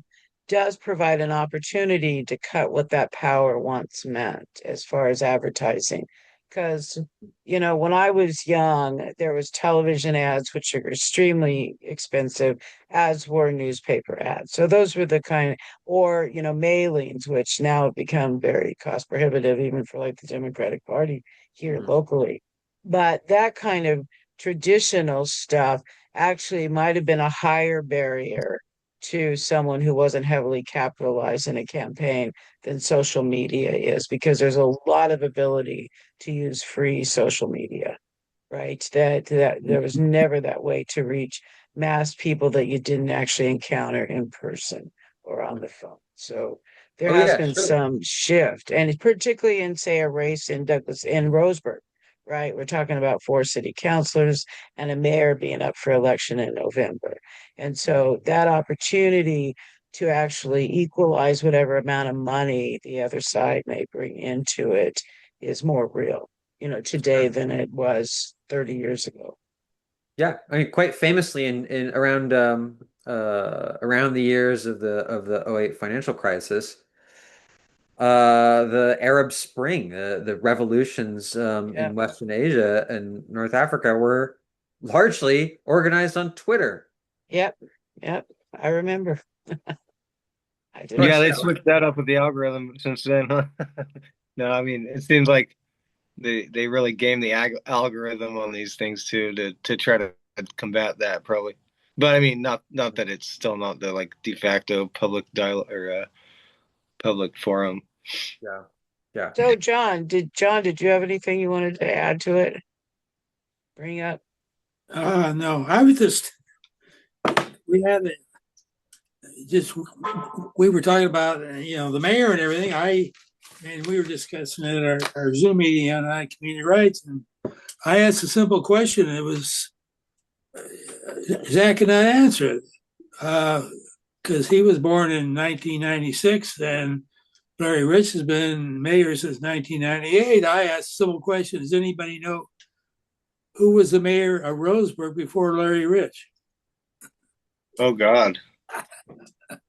does provide an opportunity to cut what that power once meant as far as advertising. Because, when I was young, there was television ads, which are extremely expensive, as were newspaper ads. So those were the kind, or, mailings, which now have become very cost prohibitive, even for like the Democratic Party here locally. But that kind of traditional stuff actually might have been a higher barrier to someone who wasn't heavily capitalized in a campaign than social media is, because there's a lot of ability to use free social media, right? That there was never that way to reach mass people that you didn't actually encounter in person or on the phone. So there Oh has yeah, been sure. some shift, and particularly in, say, a race in Roseburg, right? We're talking about 4 city councilors and a mayor being up for election in November. And so that opportunity to actually equalize whatever amount of money the other side may bring into it is more real, today than it was 30 years ago. Yeah, I mean, quite famously in around the years of the '08 financial crisis, the Arab Spring, the revolutions Yeah. in Western Asia and North Africa were largely organized on Twitter. Yep. Yep. I remember. I Of did. Yeah, course, they switched that up with the algorithm since then, huh? No, I mean, it seems like they really game the algorithm on these things too to try to combat that probably. But I mean, not that it's still not the like de facto public dialogue or public forum. yeah, yeah. So John, did you have anything you wanted to add to it? Bring up? No, I was just, we had it just, we were talking about, the mayor and everything. And we were discussing it at our Zoom meeting on community rights. And I asked a simple question. It was, Zach could not answer it because he was born in 1996 and Larry Rich has been mayor since 1998. I asked a simple question. Does anybody know who was the mayor of Roseburg before Larry Rich? Oh God,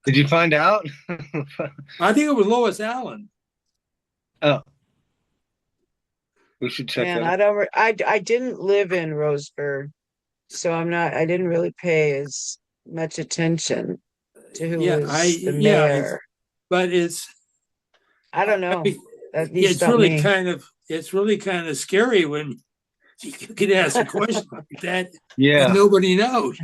did you find out? I think it was Lois Allen. Oh, we should check Man, that out. I didn't live in Roseburg, so I didn't really pay as much attention to who Yeah, was the it's, mayor. but it's, I don't I know. mean, That you stop me. it's really kind of scary when you can ask a question like that and Yeah, nobody knows.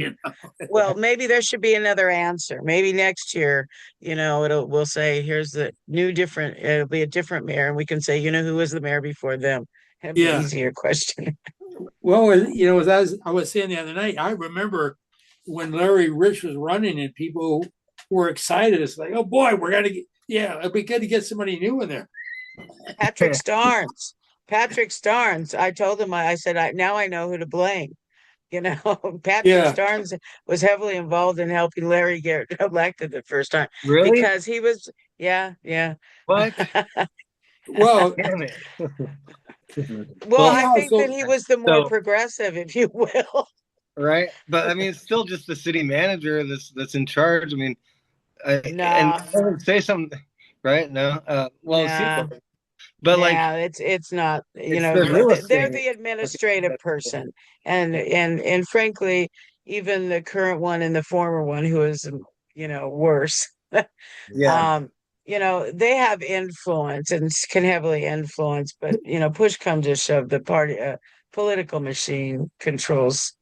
Well, maybe there should be another answer. Maybe next year, we'll say, here's the new different, it'll be a different mayor, and we can say, who was the mayor before them? Have an Yeah. easier question. Well, as I was saying the other night, I remember when Larry Rich was running and people were excited. It's like, oh boy, it'd be good to get somebody new in there. Patrick Starnes. Patrick Starnes. I told him, I said, now I know who to blame. Patrick Yeah. Starnes was heavily involved in helping Larry get elected the first time really? because he was, yeah, yeah. What? Well, Damn it. Well, Well, he I think that also, he was the more so progressive, if you will. right, but I mean, it's still just the city manager that's in charge. I mean, and Nah, say something, right? No, well, it seems nah, like, but like, nah. It's not. it's the real They're estate. the administrative person, and frankly, even the current one and the former one, who is worse. Yeah, um, they have influence and can heavily influence, but push comes to shove, the party political machine controls,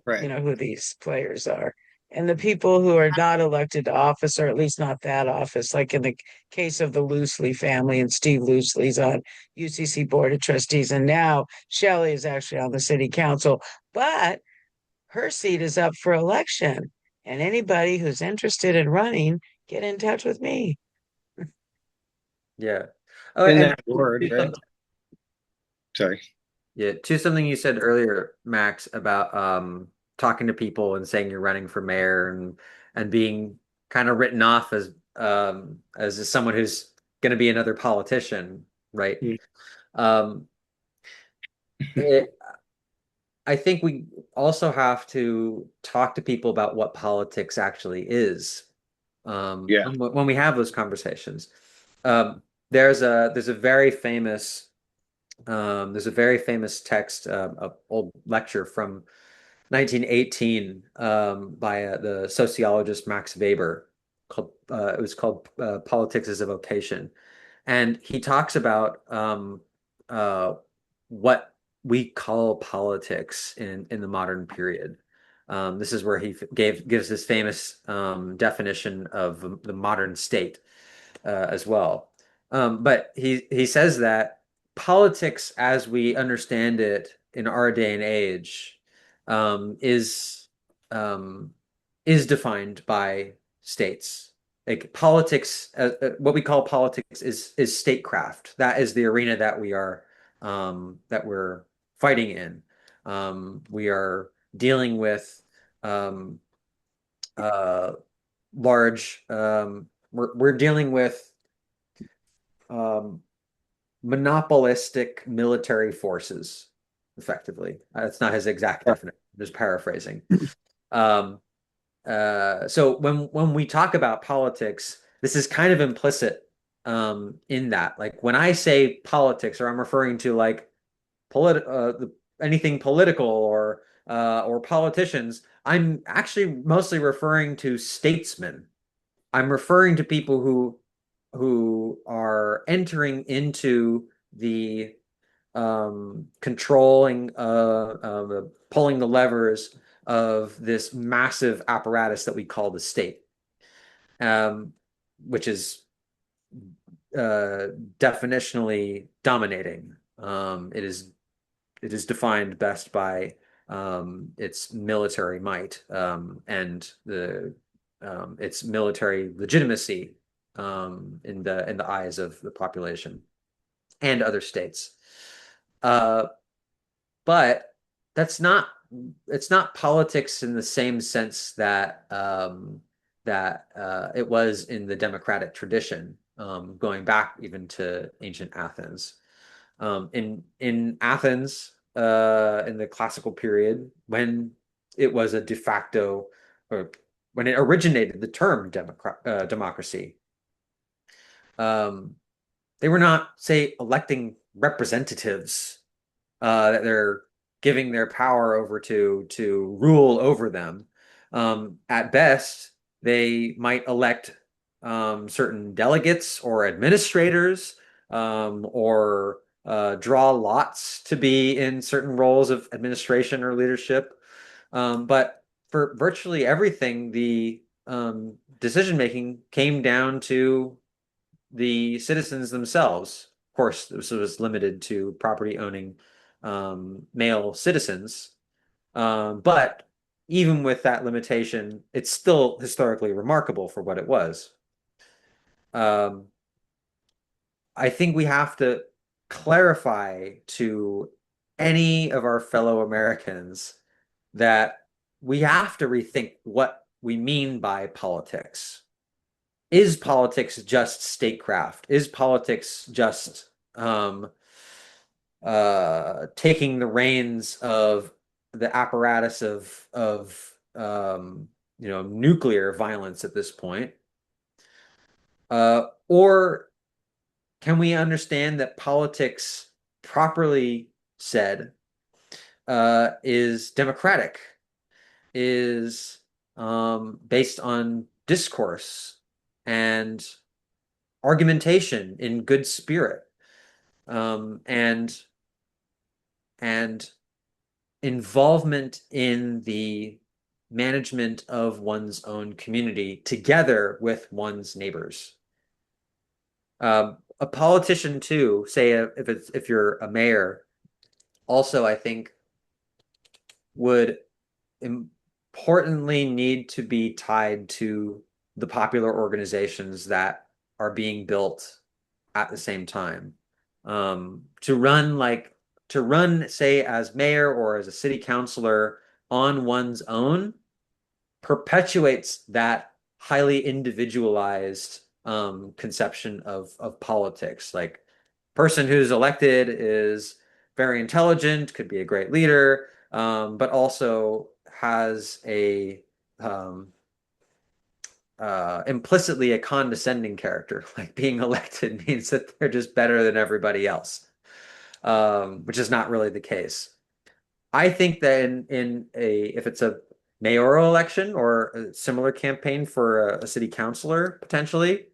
right. who these players are. And the people who are not elected to office, or at least not that office, like in the case of the Loosely family, and Steve Loosely's on UCC Board of Trustees, and now Shelley is actually on the city council, but her seat is up for election. And anybody who's interested in running, get in touch with me. Yeah. Oh, In and that word, right? Sorry. yeah, to something you said earlier, Max, about talking to people and saying you're running for mayor and being kind of written off as someone who's going to be another politician, right? Mm. Um, it, I think we also have to talk to people about what politics actually is Yeah. when we have those conversations. Um, there's a very famous text, a old lecture from 1918 by the sociologist Max Weber called it was called Politics as a Vocation, and he talks about what we call politics in the modern period. This is where he gives this famous definition of the modern state as well. But he says that politics, as we understand it in our day and age, is is defined by states. Like politics, what we call politics is statecraft. That is the arena that we're fighting in. We are dealing with um, large. We're dealing with um, monopolistic military forces, effectively. That's not his exact definition. I'm just paraphrasing. Um, so when we talk about politics, this is kind of implicit in that. Like when I say politics, or I'm referring to like anything political or politicians, I'm actually mostly referring to statesmen. I'm referring to people who are entering into the controlling, pulling the levers of this massive apparatus that we call the state, um, which is uh, definitionally dominating. It is defined best by its military might and its military legitimacy in the eyes of the population and other states. But that's not it's not politics in the same sense that it was in the democratic tradition, going back even to ancient Athens. In Athens, in the classical period, when it was a de facto, or when it originated the term democracy, they were not, say, electing representatives that they're giving their power over to rule over them. At best, they might elect certain delegates or administrators or draw lots to be in certain roles of administration or leadership. But for virtually everything, the decision making came down to the citizens themselves. Of course, this was limited to property owning male citizens. But even with that limitation, it's still historically remarkable for what it was. Um, I think we have to clarify to any of our fellow Americans that we have to rethink what we mean by politics. Is politics just statecraft? Is politics just taking the reins of the apparatus of nuclear violence at this point? Or can we understand that politics, properly said, is democratic, is based on discourse and argumentation in good spirit, and involvement in the management of one's own community together with one's neighbors. A politician too, say if you're a mayor, also I think would importantly need to be tied to the popular organizations that are being built at the same time. To run, say, as mayor or as a city councilor on one's own perpetuates that highly individualized conception of politics. Like, person who's elected is very intelligent, could be a great leader, but also has a implicitly a condescending character. Like, being elected means that they're just better than everybody else, which is not really the case. I think that if it's a mayoral election or a similar campaign for a city councilor, potentially,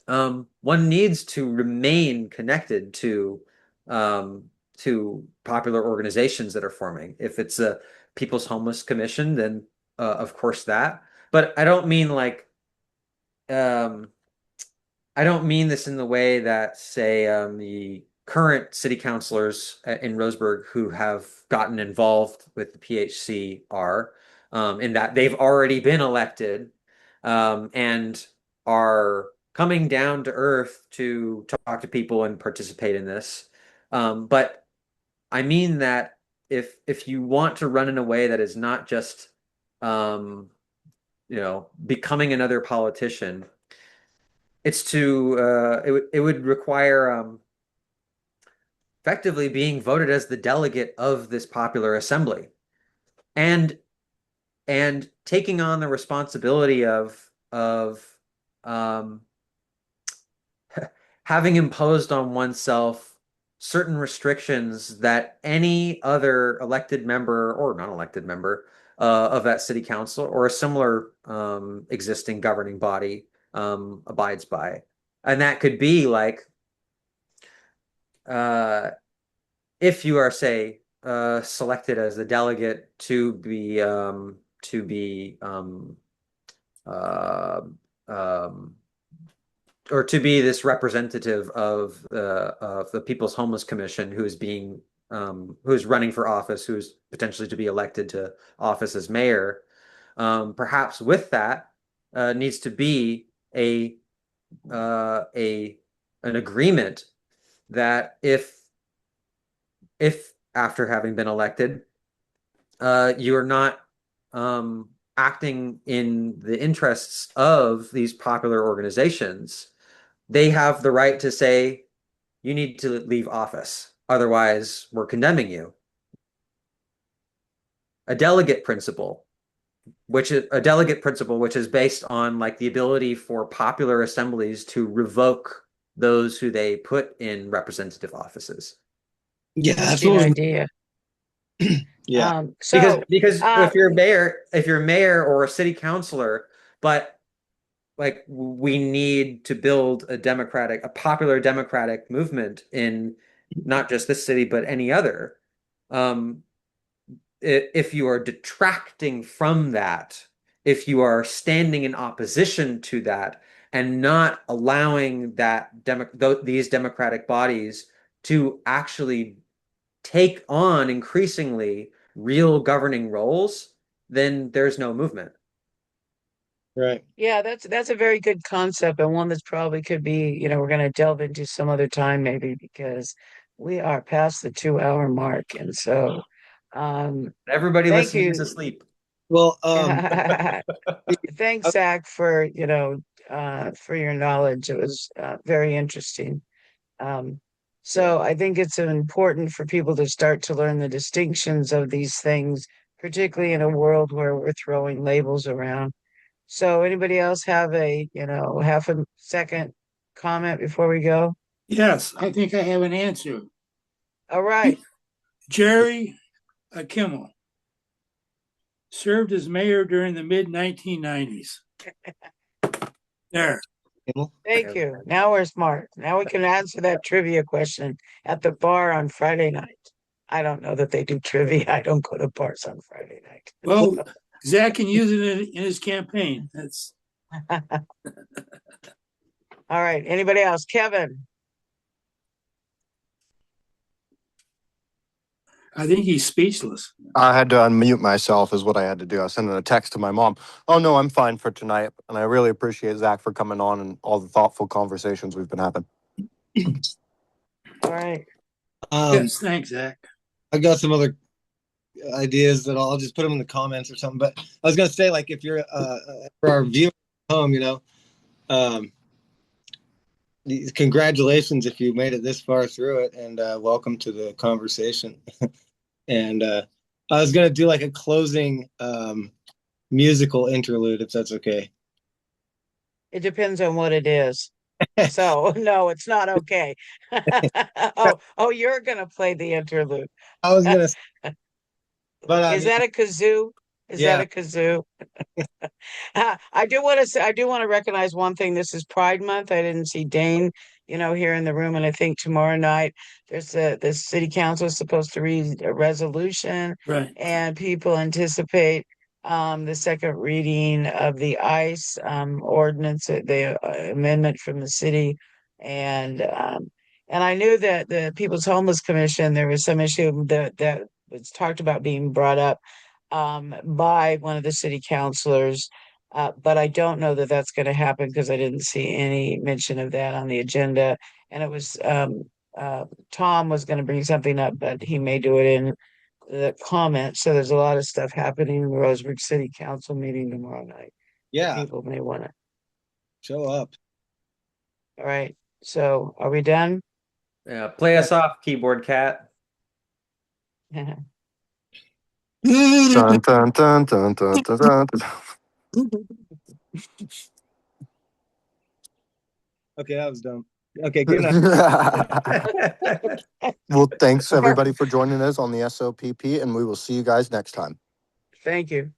one needs to remain connected to popular organizations that are forming. If it's a People's Homeless Commission, then of course that. But I don't mean like I don't mean this in the way that, say, the current city councilors in Roseburg who have gotten involved with the PHC are. in that they've already been elected, and are coming down to earth to talk to people and participate in this. But I mean that if you want to run in a way that is not just becoming another politician, it's to it would require effectively being voted as the delegate of this popular assembly, and taking on the responsibility of um, having imposed on oneself certain restrictions that any other elected member or non-elected member of that city council or a similar existing governing body abides by. And that could be like, if you are, say, selected as the delegate to be uh, um, or to be this representative of the People's Homeless Commission, who is running for office, who is potentially to be elected to office as mayor. Perhaps with that needs to be an agreement that if after having been elected, you're not acting in the interests of these popular organizations, they have the right to say, you need to leave office. Otherwise, we're condemning you. A delegate principle, which is based on like the ability for popular assemblies to revoke those who they put in representative offices. Yeah, that's Interesting what was, idea. yeah. Because if you're a mayor or a city councilor, but like we need to build a popular democratic movement in not just this city, but any other. If you are detracting from that, if you are standing in opposition to that and not allowing these democratic bodies to actually take on increasingly real governing roles, then there's no movement. Right. Yeah, that's a very good concept, and one that's probably could be, we're going to delve into some other time maybe, because we are past the 2 hour mark. And so Everybody thank listening is you. asleep. Well, Thanks, Zach, for for your knowledge. It was very interesting. So I think it's important for people to start to learn the distinctions of these things, particularly in a world where we're throwing labels around. So anybody else have a, half a second comment before we go? Yes, I think I have an answer. All right. Jerry Kimmel served as mayor during the mid 1990s. There. Thank you. Now we're smart. Now we can answer that trivia question at the bar on Friday night. I don't know that they do trivia. I don't go to bars on Friday night. Well, Zach can use it in his campaign. That's All right. Anybody else? Kevin. I think he's speechless. I had to unmute myself is what I had to do. I was sending a text to my mom. Oh, no, I'm fine for tonight. And I really appreciate Zach for coming on and all the thoughtful conversations we've been having. All right. Yes, thanks, Zach. I got some other ideas that I'll just put them in the comments or something. But I was going to say, like, if you're for our viewers at home, congratulations if you made it this far through it, and welcome to the conversation. And I was going to do like a closing musical interlude, if that's okay. It depends on what it is. So no, it's not okay. You're gonna play the interlude. I was going to. But Is that a kazoo? Is that a kazoo? I do want to recognize one thing. This is Pride Month. I didn't see Dane, here in the room, and I think tomorrow night the city council is supposed to read a resolution, right? And people anticipate the second reading of the ICE ordinance, the amendment from the city, and I knew that the People's Homeless Commission, there was some issue that was talked about being brought up by one of the city councilors. But I don't know that that's going to happen because I didn't see any mention of that on the agenda. And it was Tom was going to bring something up, but he may do it in the comments. So there's a lot of stuff happening in the Roseburg City Council meeting tomorrow night. Yeah, People may want to. show up. All right. So are we done? Play us off, keyboard cat. Dun, dun, dun, dun, dun, dun, dun. Okay, that was dumb. Okay, good night. Well, thanks everybody for joining us on the SOPP, and we will see you guys next time. Thank you.